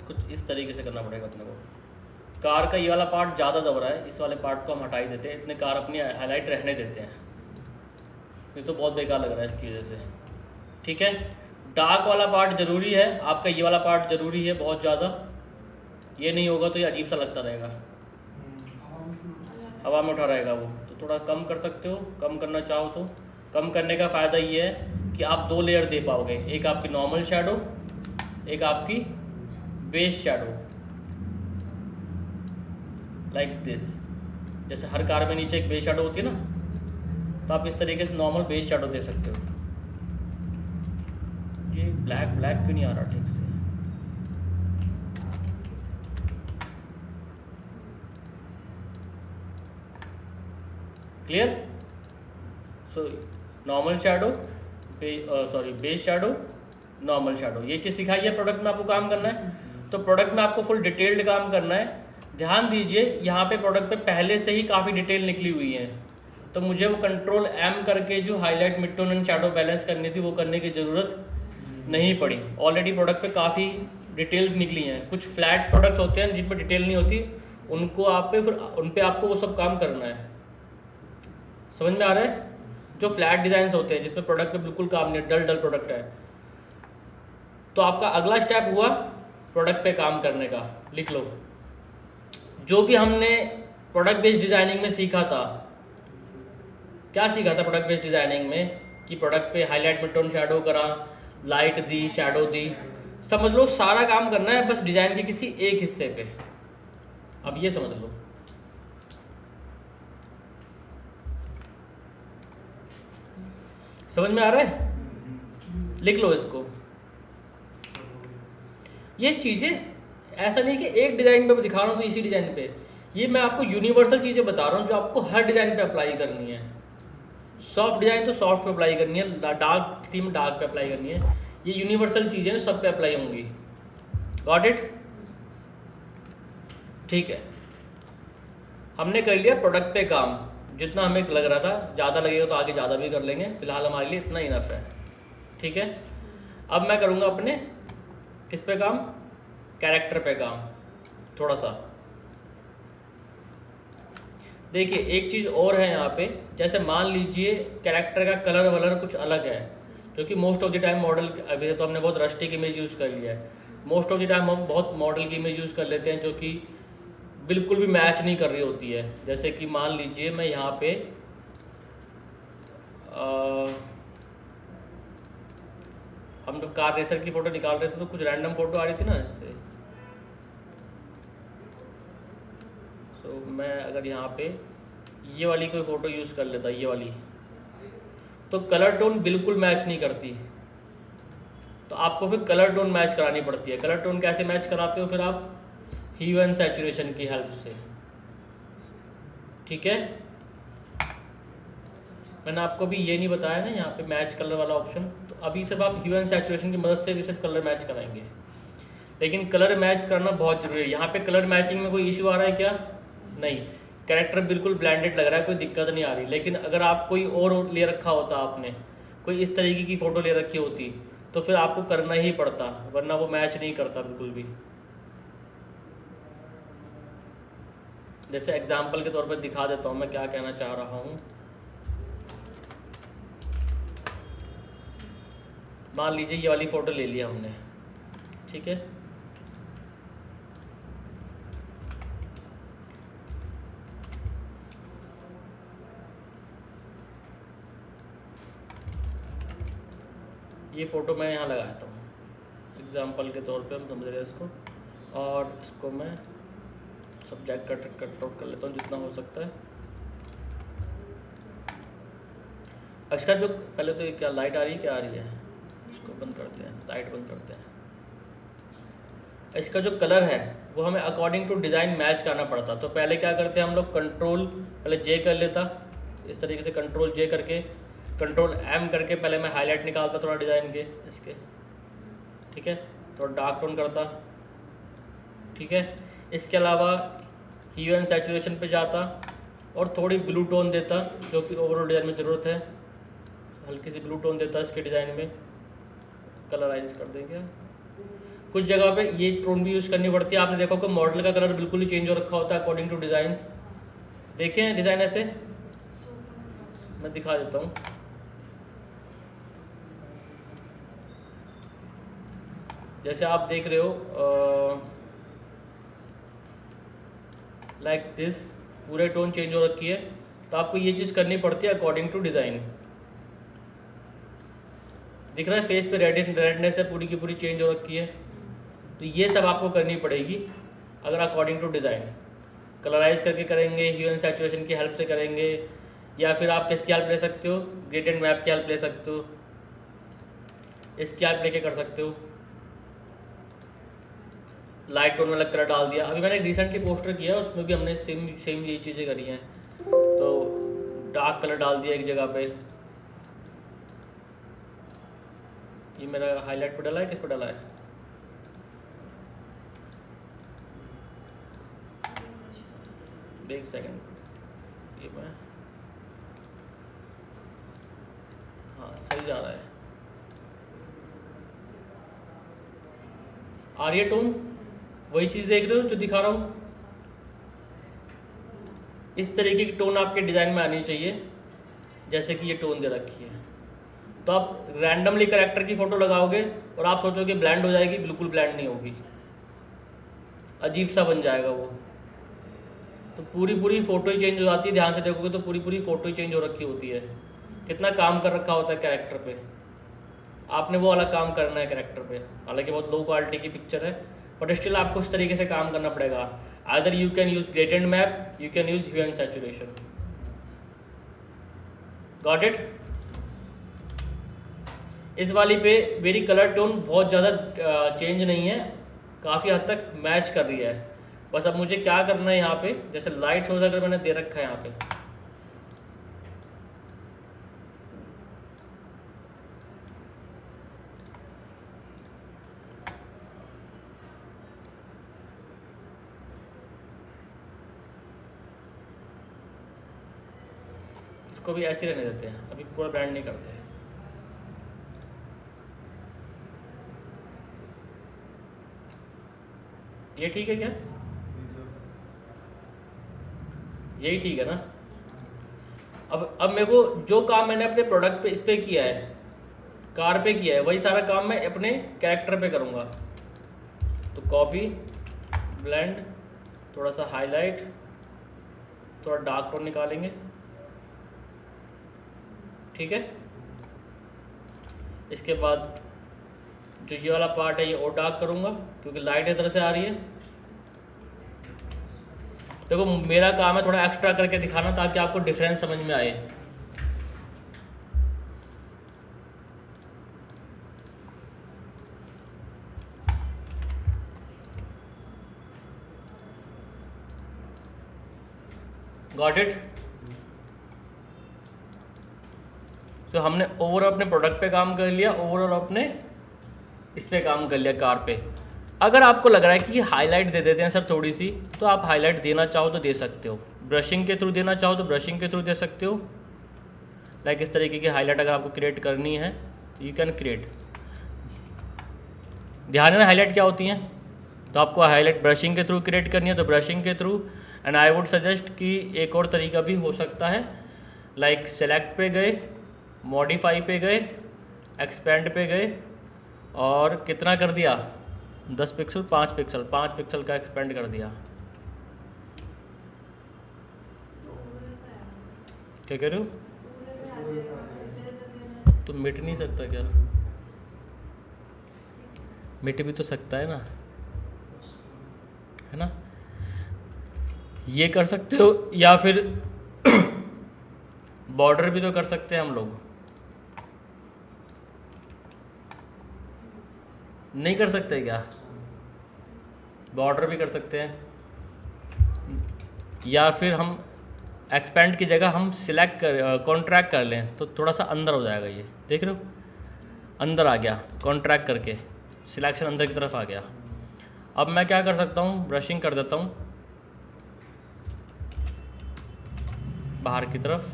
कुछ इस तरीके से करना पड़ेगा अपने को। कार का ये वाला पार्ट ज़्यादा दब रहा है, इस वाले पार्ट को हम हटा ही देते हैं, इतने कार अपनी हाईलाइट रहने देते हैं। ये तो बहुत बेकार लग रहा है इसकी वजह से। ठीक है, डार्क वाला पार्ट ज़रूरी है, आपका ये वाला पार्ट ज़रूरी है बहुत ज़्यादा। ये नहीं होगा तो ये अजीब सा लगता रहेगा, हवा में उठा रहेगा वो। तो थोड़ा कम कर सकते हो, कम करना चाहो तो। कम करने का फ़ायदा ये है कि आप 2 लेयर दे पाओगे, एक आपकी नॉर्मल शैडो, एक आपकी बेस शैडो, लाइक दिस। जैसे हर कार में नीचे एक बेस शैडो होती है ना, तो आप इस तरीके से नॉर्मल बेस शैडो दे सकते हो। ब्लैक ब्लैक क्यों नहीं आ रहा ठीक से? Clear? So normal shadow, sorry base shadow, normal shadow, ये चीज़ सिखाई है प्रोडक्ट में आपको काम करना है। तो प्रोडक्ट में आपको फुल डिटेल्ड काम करना है। ध्यान दीजिए यहाँ पे प्रोडक्ट पे पहले से ही काफ़ी डिटेल निकली हुई है, तो मुझे वो कंट्रोल M करके जो highlight mid tone and shadow balance करनी थी वो करने की ज़रूरत नहीं पड़ी। ऑलरेडी प्रोडक्ट पे काफ़ी डिटेल निकली हैं। कुछ फ्लैट प्रोडक्ट्स होते हैं जिन पर डिटेल नहीं होती, उनको आप पे फिर उन पे आपको वो सब काम करना है। समझ में आ रहा है? जो फ्लैट डिज़ाइंस होते हैं जिसमें प्रोडक्ट पे बिल्कुल काम नहीं है, डल डल प्रोडक्ट है, तो आपका अगला स्टेप हुआ प्रोडक्ट पे काम करने का। लिख लो, जो भी हमने प्रोडक्ट बेस्ड डिज़ाइनिंग में सीखा था, क्या सीखा था प्रोडक्ट बेस्ड डिज़ाइनिंग में? कि प्रोडक्ट पे हाईलाइट मिड टोन शैडो करा, लाइट दी, शैडो दी, समझ लो सारा काम करना है बस डिज़ाइन के किसी एक हिस्से पे। अब ये समझ लो, समझ में आ रहा है? लिख लो इसको। ये चीज़ें ऐसा नहीं कि एक डिज़ाइन पे मैं दिखा रहा हूँ तो इसी डिज़ाइन पे, ये मैं आपको यूनिवर्सल चीज़ें बता रहा हूँ जो आपको हर डिज़ाइन पे अप्लाई करनी है। सॉफ्ट डिज़ाइन तो सॉफ्ट पे अप्लाई करनी है, डार्क किसी में डार्क पे अप्लाई करनी है, ये यूनिवर्सल चीज़ें सब पे अप्लाई होंगी। Got it? ठीक है, हमने कर लिया प्रोडक्ट पे काम, जितना हमें लग रहा था। ज़्यादा लगेगा तो आगे ज़्यादा भी कर लेंगे, फिलहाल हमारे लिए इतना इनफ है। ठीक है, अब मैं करूँगा अपने किस पे काम? कैरेक्टर पे काम थोड़ा सा। देखिए एक चीज़ और है यहाँ पे, जैसे मान लीजिए कैरेक्टर का कलर वलर कुछ अलग है, क्योंकि most of the time model, अभी तो हमने बहुत रस्टिक इमेज यूज़ कर लिया है, मोस्ट ऑफ द टाइम हम बहुत मॉडल की इमेज यूज़ कर लेते हैं जो कि बिल्कुल भी मैच नहीं कर रही होती है। जैसे कि मान लीजिए मैं यहाँ पे हम लोग कार रेसर की फ़ोटो निकाल रहे थे तो कुछ रैंडम फ़ोटो आ रही थी ना ऐसे। तो मैं अगर यहाँ पे ये वाली कोई फ़ोटो यूज़ कर लेता, ये वाली, तो कलर टोन बिल्कुल मैच नहीं करती, तो आपको फिर कलर टोन मैच करानी पड़ती है। कलर टोन कैसे मैच कराते हो फिर आप? ह्यू एंड सैचुरेशन की हेल्प से। ठीक है, मैंने आपको भी ये नहीं बताया ना यहाँ पे मैच कलर वाला ऑप्शन, तो अभी सिर्फ आप ह्यू एंड सैचुरेशन की मदद से भी सिर्फ कलर मैच कराएंगे। लेकिन कलर मैच करना बहुत ज़रूरी है। यहाँ पे कलर मैचिंग में कोई इशू आ रहा है क्या? नहीं, कैरेक्टर बिल्कुल ब्लेंडेड लग रहा है, कोई दिक्कत नहीं आ रही। लेकिन अगर आप कोई और ले रखा होता, आपने कोई इस तरीके की फ़ोटो ले रखी होती, तो फिर आपको करना ही पड़ता, वरना वो मैच नहीं करता बिल्कुल भी। जैसे एग्जाम्पल के तौर पर दिखा देता हूँ मैं क्या कहना चाह रहा हूँ। मान लीजिए ये वाली फ़ोटो ले लिया हमने, ठीक है, ये फ़ोटो मैं यहाँ लगाता हूँ एग्जाम्पल के तौर पे, हम समझ रहे हैं इसको, और इसको मैं सब्जेक्ट कट आउट कर लेता हूँ जितना हो सकता है। अच्छा, जो पहले तो ये क्या लाइट आ रही है, क्या आ रही है, इसको बंद करते हैं, लाइट बंद करते हैं। इसका जो कलर है वो हमें अकॉर्डिंग टू डिज़ाइन मैच करना पड़ता। तो पहले क्या करते हैं हम लोग, कंट्रोल पहले जे कर लेता, इस तरीके से कंट्रोल जे करके, कंट्रोल एम करके पहले मैं हाईलाइट निकालता थोड़ा डिज़ाइन के इसके, ठीक है, थोड़ा डार्क टोन करता, ठीक है। इसके अलावा ह्यू एंड सैचुरेशन पे जाता और थोड़ी ब्लू टोन देता, जो कि ओवरऑल डिज़ाइन में ज़रूरत है, हल्की सी ब्लू टोन देता इसके डिज़ाइन में, कलराइज कर देंगे। कुछ जगह पे ये टोन भी यूज़ करनी पड़ती है। आपने देखा कि मॉडल का कलर बिल्कुल ही चेंज हो रखा होता है अकॉर्डिंग टू डिज़ाइंस। देखे हैं डिज़ाइन ऐसे, मैं दिखा देता हूँ। जैसे आप देख रहे हो लाइक दिस, पूरे टोन चेंज हो रखी है, तो आपको ये चीज़ करनी पड़ती है अकॉर्डिंग टू डिज़ाइन। दिख रहा है फेस पे रेडनेस है, पूरी की पूरी चेंज हो रखी है, तो ये सब आपको करनी पड़ेगी अगर अकॉर्डिंग टू डिज़ाइन। कलराइज करके करेंगे, ह्यू एंड सैचुरेशन की हेल्प से करेंगे, या फिर आप किसकी हेल्प ले सकते हो, ग्रेडियंट मैप की हेल्प ले सकते हो। इसकी आप लेके कर सकते हो, लाइट टोन वाला कलर डाल दिया। अभी मैंने रिसेंटली पोस्टर किया है, उसमें भी हमने सेम यही चीज़ें करी हैं। तो डार्क कलर डाल दिया एक जगह पे। ये मेरा हाईलाइट पे डाला है, किस पे डाला है? एक सेकंड, ये मैं, हाँ सही जा रहा है। आ रही है टोन? वही चीज़ देख रहे हो जो दिखा रहा हूँ? इस तरीके की टोन आपके डिज़ाइन में आनी चाहिए, जैसे कि ये टोन दे रखी है। तो आप रैंडमली कैरेक्टर की फ़ोटो लगाओगे और आप सोचोगे ब्लेंड हो जाएगी, बिल्कुल ब्लेंड नहीं होगी, अजीब सा बन जाएगा वो। तो पूरी फ़ोटो ही चेंज हो जाती है। ध्यान से देखोगे तो पूरी फ़ोटो ही चेंज हो रखी होती है। कितना काम कर रखा होता है कैरेक्टर पे, आपने वो वाला काम करना है कैरेक्टर पे। हालांकि बहुत लो क्वालिटी की पिक्चर है, बट स्टिल आपको इस तरीके से काम करना पड़ेगा। Either you can use graded map, you can use hue and saturation. Got it? इस वाली पे मेरी कलर टोन बहुत ज़्यादा चेंज नहीं है, काफ़ी हद तक मैच कर रही है। बस अब मुझे क्या करना है यहाँ पे, जैसे लाइट सोर्स अगर मैंने दे रखा है यहाँ पे, इसको भी ऐसे रहने देते हैं, अभी पूरा ब्रांड नहीं करते हैं। ये ठीक है क्या? यही ठीक है ना? अब मेरे को जो काम मैंने अपने प्रोडक्ट पे इस पे किया है, कार पे किया है, वही सारा काम मैं अपने कैरेक्टर पे करूँगा। तो कॉपी, ब्लेंड, थोड़ा सा हाईलाइट, थोड़ा डार्क टोन निकालेंगे, ठीक है। इसके बाद जो ये वाला पार्ट है ये और डार्क करूँगा, क्योंकि लाइट इधर से आ रही है। देखो मेरा काम है थोड़ा एक्स्ट्रा करके दिखाना, ताकि आपको डिफरेंस समझ में आए। Got it? तो हमने ओवरऑल अपने प्रोडक्ट पे काम कर लिया, ओवरऑल अपने इस पे काम कर लिया, कार पे। अगर आपको लग रहा है कि हाईलाइट दे देते हैं सर थोड़ी सी, तो आप हाईलाइट देना चाहो तो दे सकते हो, ब्रशिंग के थ्रू देना चाहो तो ब्रशिंग के थ्रू दे सकते हो। लाइक इस तरीके की हाईलाइट अगर आपको क्रिएट करनी है यू कैन क्रिएट। ध्यान है ना हाईलाइट क्या होती हैं? तो आपको हाईलाइट ब्रशिंग के थ्रू क्रिएट करनी है तो ब्रशिंग के through. And I would suggest कि एक और तरीका भी हो सकता है, लाइक सेलेक्ट पे गए, मॉडिफाई पे गए, एक्सपेंड पे गए, और कितना कर दिया, 10 पिक्सल, 5 पिक्सल, 5 पिक्सल का एक्सपेंड कर दिया। क्या कह रहे हो? तो मिट नहीं सकता क्या? मिट भी तो सकता है ना, है ना? ये कर सकते हो, या फिर बॉर्डर भी तो कर सकते हैं हम लोग। नहीं कर सकते क्या? बॉर्डर भी कर सकते हैं, या फिर हम एक्सपेंड की जगह हम सिलेक्ट कर कॉन्ट्रैक्ट कर लें तो थोड़ा सा अंदर हो जाएगा। ये देख रहे हो, अंदर आ गया, कॉन्ट्रैक्ट करके सिलेक्शन अंदर की तरफ आ गया। अब मैं क्या कर सकता हूँ, ब्रशिंग कर देता हूँ बाहर की तरफ,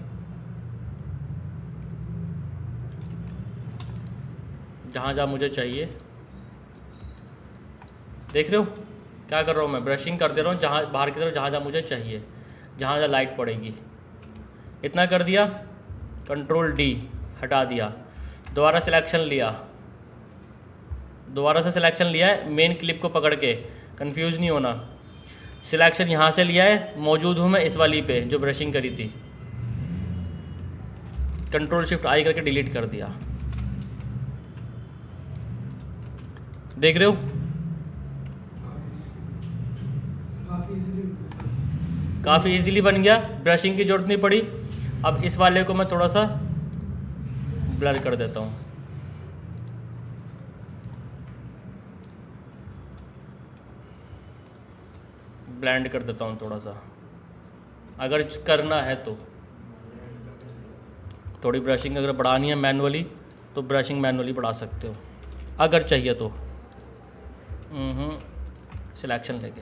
जहाँ जहाँ मुझे चाहिए। देख रहे हो क्या कर रहा हूँ मैं? ब्रशिंग कर दे रहा हूँ जहाँ बाहर की तरफ, जहाँ जहाँ मुझे चाहिए, जहाँ जहाँ लाइट पड़ेगी। इतना कर दिया, कंट्रोल डी हटा दिया, दोबारा सिलेक्शन लिया, दोबारा से सिलेक्शन लिया है, मेन क्लिप को पकड़ के, कंफ्यूज नहीं होना। सिलेक्शन यहाँ से लिया है, मौजूद हूँ मैं इस वाली पे जो ब्रशिंग करी थी, कंट्रोल शिफ्ट आई करके डिलीट कर दिया। देख रहे हो काफ़ी इजीली बन गया, ब्रशिंग की जरूरत नहीं पड़ी। अब इस वाले को मैं थोड़ा सा ब्लर कर देता हूँ। ब्लेंड कर देता हूँ थोड़ा सा, अगर करना है तो। थोड़ी ब्रशिंग अगर बढ़ानी है मैनुअली तो ब्रशिंग मैनुअली बढ़ा सकते हो, अगर चाहिए तो। सिलेक्शन लेके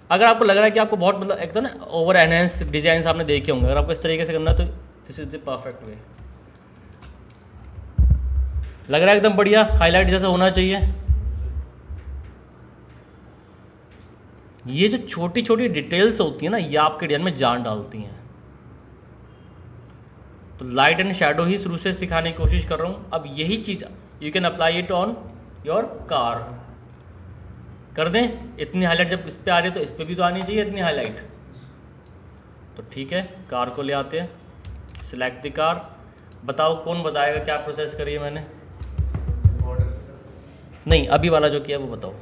अगर आपको लग रहा है कि आपको बहुत मतलब एक तो ना ओवर एनहेंस डिजाइन आपने देखे होंगे, अगर आपको इस तरीके से करना है तो this is the perfect way. लग रहा है एकदम बढ़िया हाईलाइट जैसा होना चाहिए। ये जो छोटी छोटी डिटेल्स होती है ना, ये आपके डिजाइन में जान डालती हैं। तो लाइट एंड शेडो ही शुरू से सिखाने की कोशिश कर रहा हूँ। अब यही चीज़ you can apply it on your car. कर दें इतनी हाईलाइट, जब इस पे आ रही है तो इस पे भी तो आनी चाहिए इतनी हाईलाइट। तो ठीक है, कार को ले आते हैं, सिलेक्ट द कार। बताओ कौन बताएगा क्या प्रोसेस करी है मैंने? नहीं, अभी वाला जो किया वो बताओ,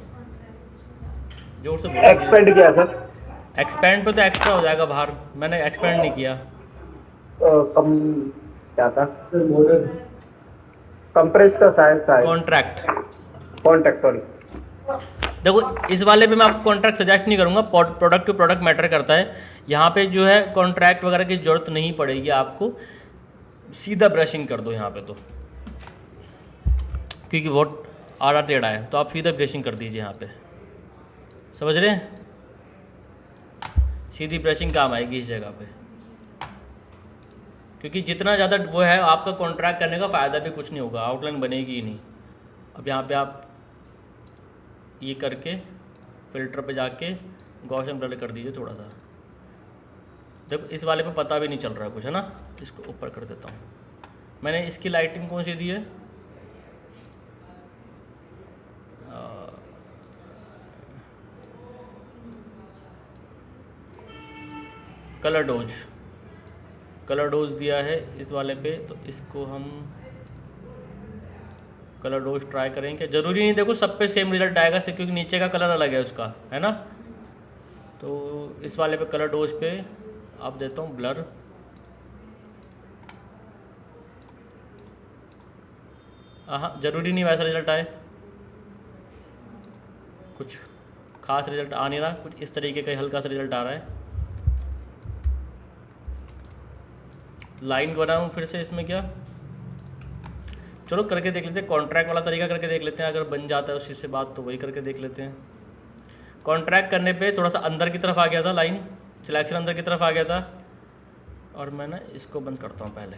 जोर से बोलो।
एक्सपेंड किया सर।
एक्सपेंड पे तो एक्स्ट्रा हो जाएगा बाहर, मैंने एक्सपेंड नहीं किया।
कम क्या था?
मॉडल
कंप्रेस का शायद था।
कॉन्ट्रैक्ट।
Contact, sorry.
देखो इस वाले पे मैं आपको कॉन्ट्रैक्ट सजेस्ट नहीं करूँगा, प्रोडक्ट टू प्रोडक्ट मैटर करता है। यहाँ पे जो है कॉन्ट्रैक्ट वगैरह की ज़रूरत नहीं पड़ेगी आपको, सीधा ब्रशिंग कर दो यहाँ पे तो, क्योंकि बहुत आड़ा टेढ़ा है, तो आप सीधा ब्रशिंग कर दीजिए यहाँ पे। समझ रहे हैं? सीधी ब्रशिंग काम आएगी इस जगह पे, क्योंकि जितना ज़्यादा वो है आपका कॉन्ट्रैक्ट करने का फ़ायदा भी कुछ नहीं होगा, आउटलाइन बनेगी ही नहीं। अब यहाँ पे आप ये करके फ़िल्टर पे जाके गॉसियन ब्लर कर दीजिए थोड़ा सा। देखो इस वाले पे पता भी नहीं चल रहा कुछ, है ना? इसको ऊपर कर देता हूँ। मैंने इसकी लाइटिंग कौन सी दी है? कलर डोज दिया है इस वाले पे, तो इसको हम कलर डोज ट्राई करेंगे। ज़रूरी नहीं देखो सब पे सेम रिजल्ट आएगा, क्योंकि नीचे का कलर अलग है उसका, है ना? तो इस वाले पे कलर डोज पे आप देता हूँ ब्लर। हाँ, ज़रूरी नहीं वैसा रिजल्ट आए, कुछ खास रिजल्ट आ नहीं रहा, कुछ इस तरीके का हल्का सा रिजल्ट आ रहा है। लाइन बनाऊँ फिर से इसमें क्या? चलो करके देख लेते हैं, कॉन्ट्रैक्ट वाला तरीका करके देख लेते हैं, अगर बन जाता है उसी से बात तो वही करके देख लेते हैं। कॉन्ट्रैक्ट करने पे थोड़ा सा अंदर की तरफ आ गया था, लाइन सिलेक्शन अंदर की तरफ आ गया था, और मैं ना इसको बंद करता हूँ। पहले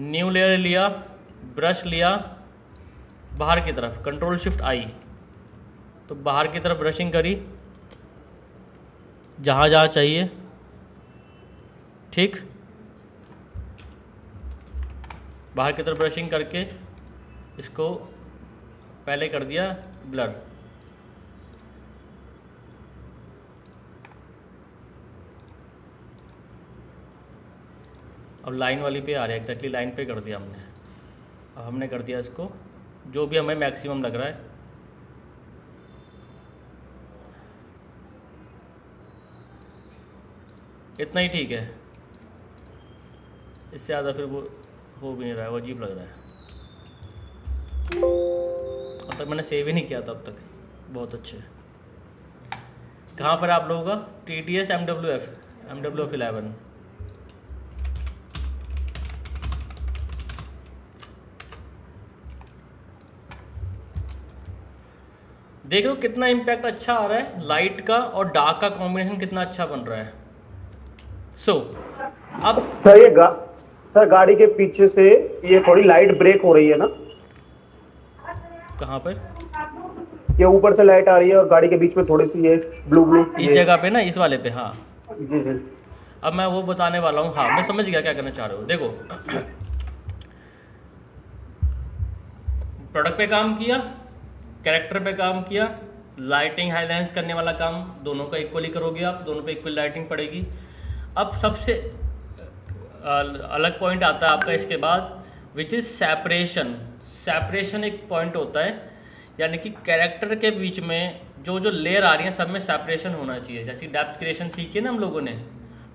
न्यू लेयर लिया, ब्रश लिया बाहर की तरफ, कंट्रोल शिफ्ट आई, तो बाहर की तरफ ब्रशिंग करी जहाँ जहाँ चाहिए, ठीक। बाहर की तरफ ब्रशिंग करके इसको पहले कर दिया ब्लर। अब लाइन वाली पे आ रहा है, एग्जैक्टली लाइन पे कर दिया हमने। अब हमने कर दिया इसको जो भी हमें मैक्सिमम लग रहा है, इतना ही ठीक है, इससे ज़्यादा फिर वो हो भी नहीं रहा है, वो अजीब लग रहा है। अब तक मैंने सेव ही नहीं किया था अब तक। बहुत अच्छे। कहाँ पर आप लोगों का? TTS MWF 11। देख लो कितना इम्पैक्ट अच्छा आ रहा है, लाइट का और डार्क का कॉम्बिनेशन कितना अच्छा बन रहा है। अब
सर सर गाड़ी के पीछे से ये थोड़ी लाइट ब्रेक हो रही है ना?
कहाँ पर?
ये ऊपर से लाइट आ रही है और गाड़ी के बीच में थोड़ी सी ये ब्लू
इस जगह पे ना, इस वाले पे। हाँ
जी जी।
अब मैं वो बताने वाला हूँ। हाँ मैं समझ गया क्या करना चाह रहे हो। देखो प्रोडक्ट पे काम किया, कैरेक्टर पे काम किया, लाइटिंग हाईलाइट्स करने वाला काम दोनों का इक्वली करोगे आप, दोनों पे इक्वल लाइटिंग पड़ेगी। अब सबसे अलग पॉइंट आता है आपका इसके बाद, विच इज़ सेपरेशन। सेपरेशन एक पॉइंट होता है, यानी कि कैरेक्टर के बीच में जो जो लेयर आ रही हैं सब में सेपरेशन होना चाहिए। जैसे डेप्थ क्रिएशन सीखी ना हम लोगों ने,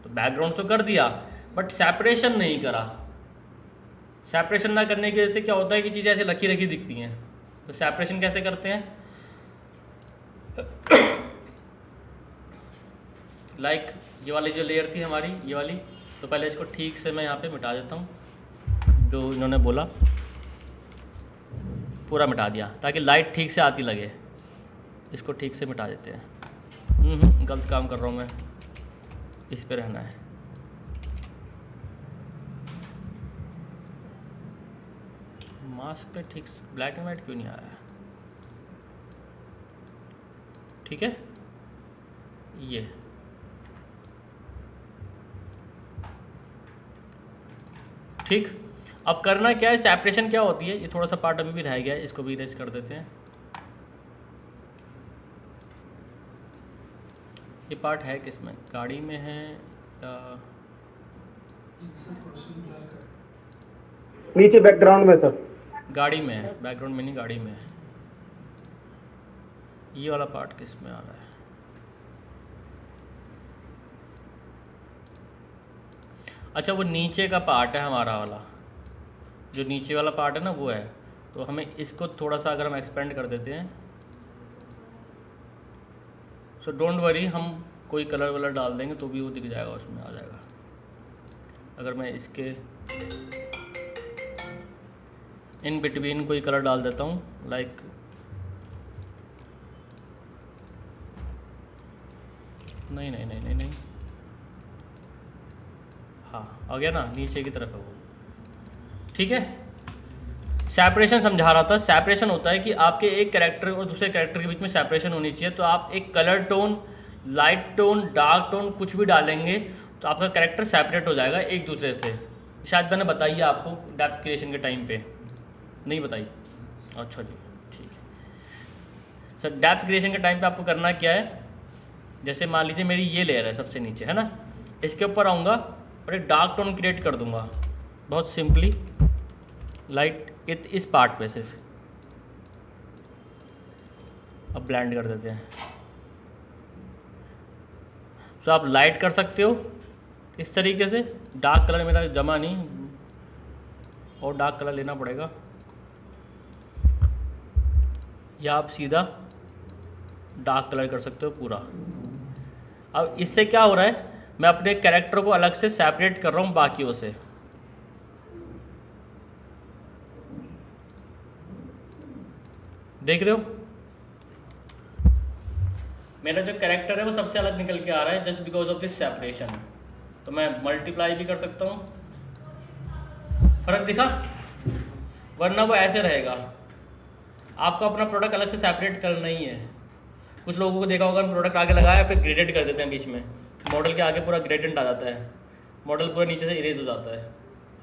तो बैकग्राउंड तो कर दिया बट सेपरेशन नहीं करा। सेपरेशन ना करने की वजह से क्या होता है कि चीज़ें ऐसे रखी रखी दिखती हैं। तो सेपरेशन कैसे करते हैं? लाइक ये वाली जो लेयर थी हमारी, ये वाली, तो पहले इसको ठीक से मैं यहाँ पे मिटा देता हूँ, जो इन्होंने बोला पूरा मिटा दिया ताकि लाइट ठीक से आती लगे। इसको ठीक से मिटा देते हैं। गलत काम कर रहा हूँ मैं, इस पे रहना है। मास्क पे ठीक ब्लैक एंड वाइट क्यों नहीं आया? ठीक है, ये ठीक। अब करना क्या है, सेपरेशन क्या होती है, ये थोड़ा सा पार्ट अभी भी रह गया है, इसको भी इरेज कर देते हैं। ये पार्ट है किसमें, गाड़ी में है या
सर क्वेश्चन ब्लैक है।
नीचे बैकग्राउंड में सर।
गाड़ी में है? बैकग्राउंड में नहीं, गाड़ी में है। ये वाला पार्ट किस में आ रहा है? अच्छा, वो नीचे का पार्ट है हमारा वाला, जो नीचे वाला पार्ट है ना, वो है। तो हमें इसको थोड़ा सा अगर हम एक्सपेंड कर देते हैं, सो डोंट वरी, हम कोई कलर वलर डाल देंगे तो भी वो दिख जाएगा, उसमें आ जाएगा। अगर मैं इसके इन बिटवीन कोई कलर डाल देता हूँ, लाइक नहीं नहीं नहीं नहीं नहीं, हाँ आ गया ना, नीचे की तरफ है वो। ठीक है, सेपरेशन समझा रहा था। सेपरेशन होता है कि आपके एक कैरेक्टर और दूसरे कैरेक्टर के बीच में सेपरेशन होनी चाहिए। तो आप एक colour tone, light tone, dark tone कुछ भी डालेंगे तो आपका कैरेक्टर सेपरेट हो जाएगा एक दूसरे से। शायद मैंने बताई है आपको डेप्थ क्रिएशन के टाइम पे, नहीं बताई? अच्छा जी, ठीक है सर। डेप्थ क्रिएशन के टाइम पे आपको करना क्या है, जैसे मान लीजिए मेरी ये लेयर है सबसे नीचे, है ना, इसके ऊपर आऊँगा और एक डार्क टोन क्रिएट कर दूँगा, बहुत सिंपली लाइट इस पार्ट पे सिर्फ। अब ब्लेंड कर देते हैं। सो आप लाइट कर सकते हो इस तरीके से। डार्क कलर मेरा जमा नहीं, और डार्क कलर लेना पड़ेगा, या आप सीधा डार्क कलर कर सकते हो पूरा। अब इससे क्या हो रहा है, मैं अपने कैरेक्टर को अलग से सेपरेट कर रहा हूँ बाकियों से। देख रहे हो, मेरा जो कैरेक्टर है वो सबसे अलग निकल के आ रहा है just because of this separation. तो मैं मल्टीप्लाई भी कर सकता हूँ, फर्क दिखा, वरना वो ऐसे रहेगा। आपको अपना प्रोडक्ट अलग से सेपरेट करना ही है। कुछ लोगों को देखा होगा, प्रोडक्ट आगे लगाया फिर ग्रेडेड कर देते हैं बीच में, मॉडल के आगे पूरा ग्रेडेंट आ जाता है, मॉडल पूरा नीचे से इरेज हो जाता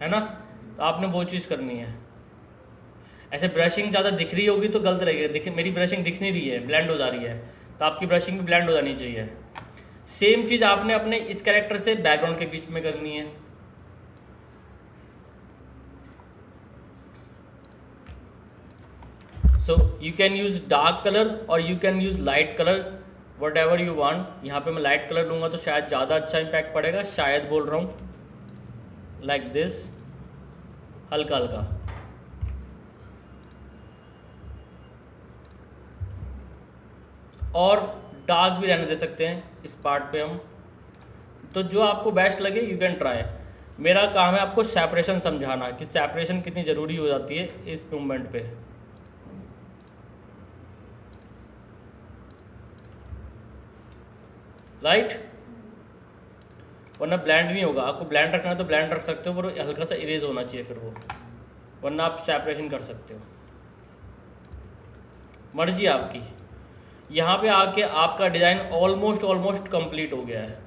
है ना। तो आपने वो चीज़ करनी है। ऐसे ब्रशिंग ज़्यादा दिख रही होगी तो गलत रहेगी। देखिए मेरी ब्रशिंग दिख नहीं रही है, ब्लेंड हो जा रही है, तो आपकी ब्रशिंग भी ब्लेंड हो जानी चाहिए। सेम चीज़ आपने अपने इस कैरेक्टर से बैकग्राउंड के बीच में करनी है। So you can use dark colour और you can use light colour, whatever you want. यहाँ पे मैं लाइट कलर लूँगा तो शायद ज़्यादा अच्छा इम्पैक्ट पड़ेगा, शायद बोल रहा हूँ, लाइक दिस, हल्का हल्का। और डार्क भी रहने दे सकते हैं इस पार्ट पे हम, तो जो आपको बेस्ट लगे यू कैन ट्राई। मेरा काम है आपको सेपरेशन समझाना कि सेपरेशन कितनी ज़रूरी हो जाती है इस मूवमेंट पे। राइट, वरना ब्लेंड नहीं होगा। आपको ब्लेंड रखना है तो ब्लेंड रख सकते हो, पर हल्का सा इरेज होना चाहिए फिर वो, वरना आप सेपरेशन कर सकते हो, मर्जी आपकी। यहाँ पे आके आपका डिज़ाइन ऑलमोस्ट कंप्लीट हो गया है।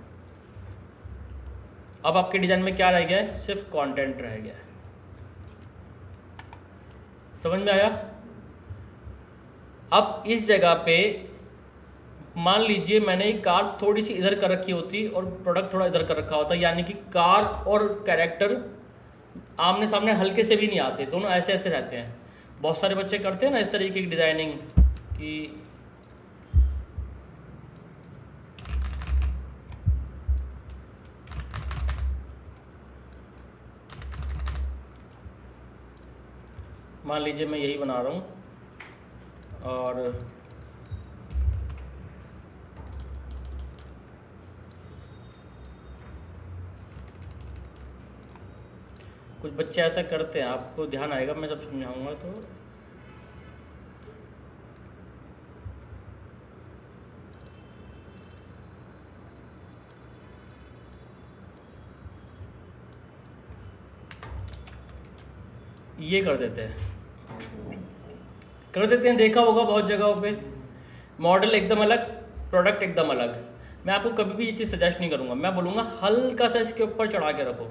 अब आपके डिज़ाइन में क्या रह गया है, सिर्फ कंटेंट रह गया है। समझ में आया? अब इस जगह पे मान लीजिए मैंने कार थोड़ी सी इधर कर रखी होती और प्रोडक्ट थोड़ा इधर कर रखा होता, यानी कि कार और कैरेक्टर आमने सामने हल्के से भी नहीं आते, दोनों ऐसे ऐसे रहते हैं। बहुत सारे बच्चे करते हैं ना इस तरीके की डिज़ाइनिंग कि मान लीजिए मैं यही बना रहा हूँ और कुछ बच्चे ऐसा करते हैं, आपको ध्यान आएगा मैं जब समझाऊंगा तो। ये कर देते हैं, देखा होगा बहुत जगहों पे, मॉडल एकदम अलग, प्रोडक्ट एकदम अलग। मैं आपको कभी भी ये चीज़ सजेस्ट नहीं करूँगा, मैं बोलूँगा हल्का सा इसके ऊपर चढ़ा के रखो,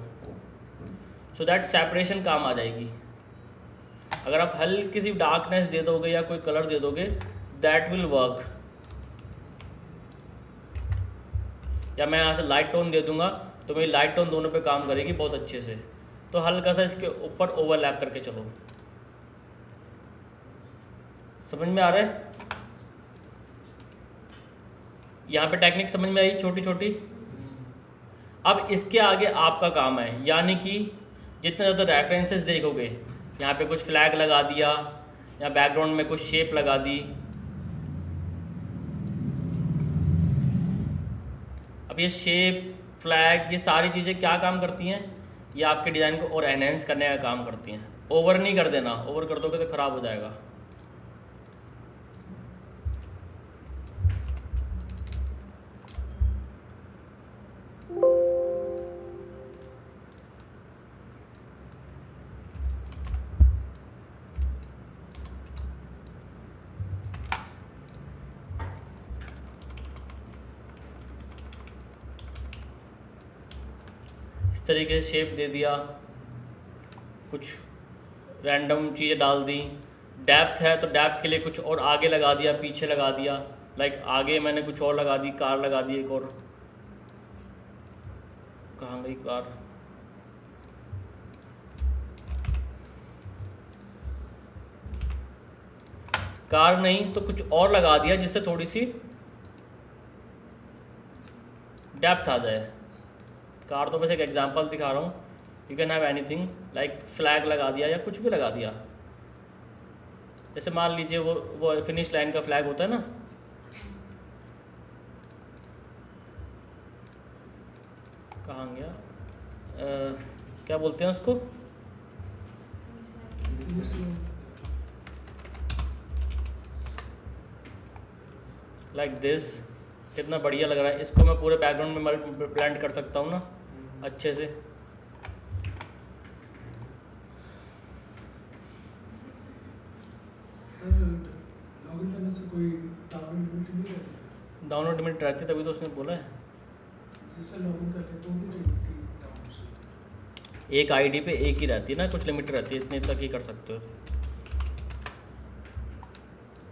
सो दैट सेपरेशन काम आ जाएगी। अगर आप हल्की सी डार्कनेस दे दोगे या कोई कलर दे दोगे, दैट विल वर्क। या मैं यहाँ से लाइट टोन दे दूँगा तो मेरी लाइट टोन दोनों पे काम करेगी बहुत अच्छे से। तो हल्का सा इसके ऊपर ओवरलैप करके चलो। समझ में आ रहा है? यहाँ पे टेक्निक समझ में आई छोटी छोटी। अब इसके आगे आपका काम है, यानी कि जितने ज़्यादा रेफरेंसेस देखोगे, यहाँ पे कुछ फ्लैग लगा दिया या बैकग्राउंड में कुछ शेप लगा दी। अब ये शेप, फ्लैग, ये सारी चीज़ें क्या काम करती हैं? ये आपके डिज़ाइन को और एनहेंस करने का काम करती हैं। ओवर नहीं कर देना, ओवर कर दोगे तो ख़राब हो जाएगा। इस तरीके से शेप दे दिया, कुछ रैंडम चीज़ें डाल दी। डेप्थ है तो डेप्थ के लिए कुछ और आगे लगा दिया, पीछे लगा दिया। लाइक आगे मैंने कुछ और लगा दी, कार लगा दी एक और। कहाँ गई कार? कार नहीं तो कुछ और लगा दिया जिससे थोड़ी सी डेप्थ आ जाए। कार तो बस एक एग्जांपल दिखा रहा हूँ, you can have anything like flag लगा दिया या कुछ भी लगा दिया। जैसे मान लीजिए वो फिनिश लाइन का फ्लैग होता है ना, कहाँ गया, क्या बोलते हैं उसको, लाइक दिस। कितना बढ़िया लग रहा है। इसको मैं पूरे बैकग्राउंड में ब्लेंड कर सकता हूँ ना अच्छे से।
लॉगिन करने से कोई डाउनलोड लिमिट नहीं रहती?
डाउनलोड लिमिट रहती तभी तो उसने बोला है।
जैसे लॉगिन करते तो भी रहती डाउनलोड।
एक आईडी पे एक ही रहती है ना, कुछ लिमिट रहती है, इतने तक ही कर सकते हो।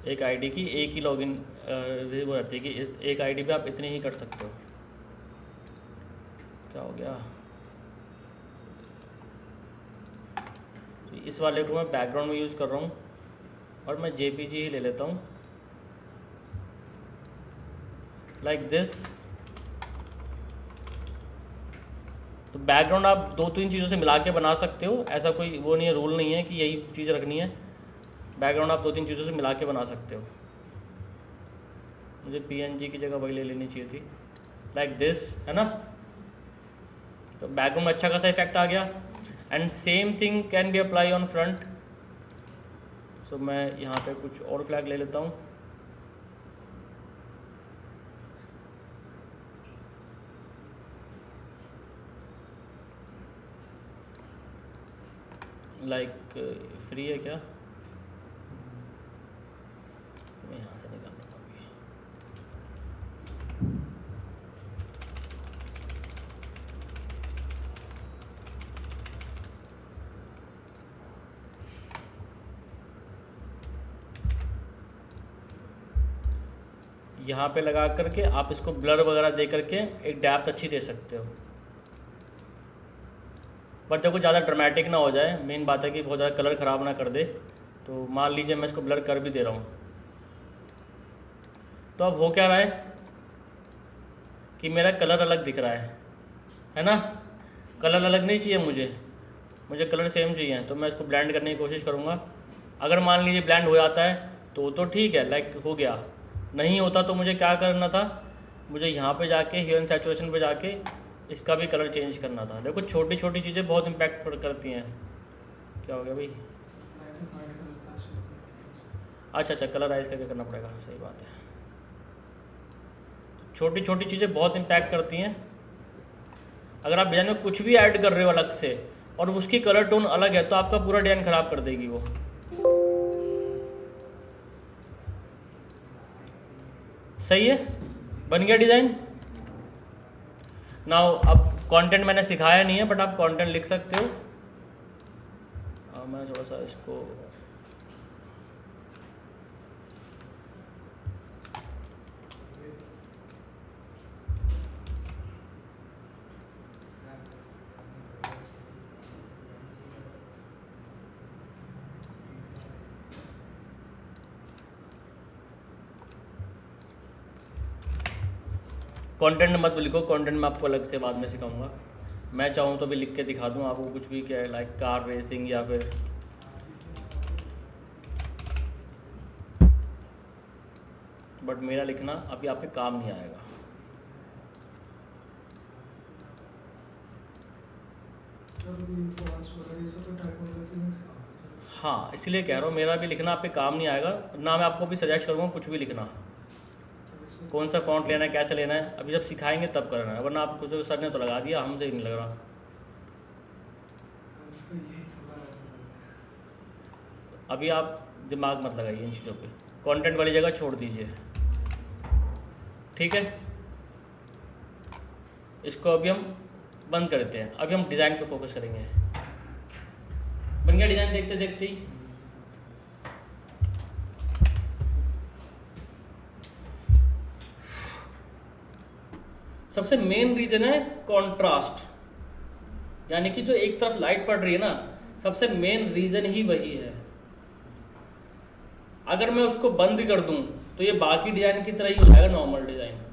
एक आईडी की एक ही लॉगिन वो रहती है कि एक आईडी पे आप इतने ही कर सकते हो। क्या हो गया? तो इस वाले को मैं बैकग्राउंड में यूज़ कर रहा हूँ और मैं जेपीजी ही ले लेता हूँ लाइक दिस। तो बैकग्राउंड आप 2-3 चीज़ों से मिला के बना सकते हो, ऐसा कोई वो नहीं है, रूल नहीं है कि यही चीज़ रखनी है। बैकग्राउंड आप 2-3 चीज़ों से मिला के बना सकते हो। मुझे पीएनजी की जगह वही ले लेनी चाहिए थी, लाइक दिस, है ना। तो बैकग्राउंड में अच्छा खासा इफेक्ट आ गया। And same thing can be apply on front. So मैं यहाँ पे कुछ और फ्लैग ले लेता हूँ। लाइक फ्री है क्या? मैं यहाँ से निकाल लूँगा अभी। यहाँ पे लगा करके आप इसको ब्लर वगैरह दे करके एक डेप्थ अच्छी दे सकते हो, पर जब कुछ ज़्यादा ड्रामेटिक ना हो जाए। मेन बात है कि बहुत ज़्यादा कलर ख़राब ना कर दे। तो मान लीजिए मैं इसको ब्लर कर भी दे रहा हूँ, तो अब हो क्या रहा है कि मेरा कलर अलग दिख रहा है ना। कलर अलग नहीं चाहिए मुझे कलर सेम चाहिए। तो मैं इसको ब्लेंड करने की कोशिश करूँगा। अगर मान लीजिए ब्लेंड हो जाता है तो ठीक है, लाइक हो गया। नहीं होता तो मुझे क्या करना था, मुझे यहाँ पे जाके ह्यू एंड सैचुरेशन पे जाके इसका भी कलर चेंज करना था। देखो छोटी छोटी चीज़ें बहुत इम्पैक्ट करती हैं। क्या हो गया भाई?
ब्लैक एंड वाइट कलर का
अच्छा कलराइज करके करना पड़ेगा, सही बात है। छोटी छोटी चीज़ें बहुत इम्पैक्ट करती हैं। अगर आप डिज़ाइन में कुछ भी ऐड कर रहे हो अलग से और उसकी कलर टोन अलग है तो आपका पूरा डिज़ाइन ख़राब कर देगी वो। सही है, बन गया डिज़ाइन। नाउ अब कंटेंट मैंने सिखाया नहीं है बट आप कंटेंट लिख सकते हो। मैं थोड़ा सा इसको कंटेंट मत लिखो, कंटेंट मैं आपको अलग से बाद में सिखाऊंगा। मैं चाहूँ तो भी लिख के दिखा दूँ आपको कुछ भी, क्या है लाइक कार रेसिंग या फिर बट मेरा लिखना अभी आपके काम नहीं आएगा।
सर भी फॉन्ट्स वगैरह ये सब तो टाइपोग्राफी में सिखाओगे?
हाँ इसलिए कह रहा हूँ मेरा भी लिखना आपके काम नहीं आएगा ना। मैं आपको भी सजेस्ट करूँगा कुछ भी लिखना, कौन सा फॉन्ट लेना है, कैसे लेना है, अभी जब सिखाएंगे तब करना है, वरना आपको जो सर ने तो लगा दिया, हमसे ही नहीं लग रहा।
यही थोड़ा ऐसा लग रहा है।
अभी आप दिमाग मत लगाइए इन चीज़ों पे, कंटेंट वाली जगह छोड़ दीजिए, ठीक है। इसको अभी हम बंद कर देते हैं, अभी हम डिज़ाइन पे फोकस करेंगे। बन गया डिज़ाइन देखते देखते ही। सबसे मेन रीजन है कंट्रास्ट, यानी कि जो एक तरफ लाइट पड़ रही है ना, सबसे मेन रीजन ही वही है। अगर मैं उसको बंद कर दूं तो ये बाकी डिजाइन की तरह ही हो जाएगा, नॉर्मल डिजाइन।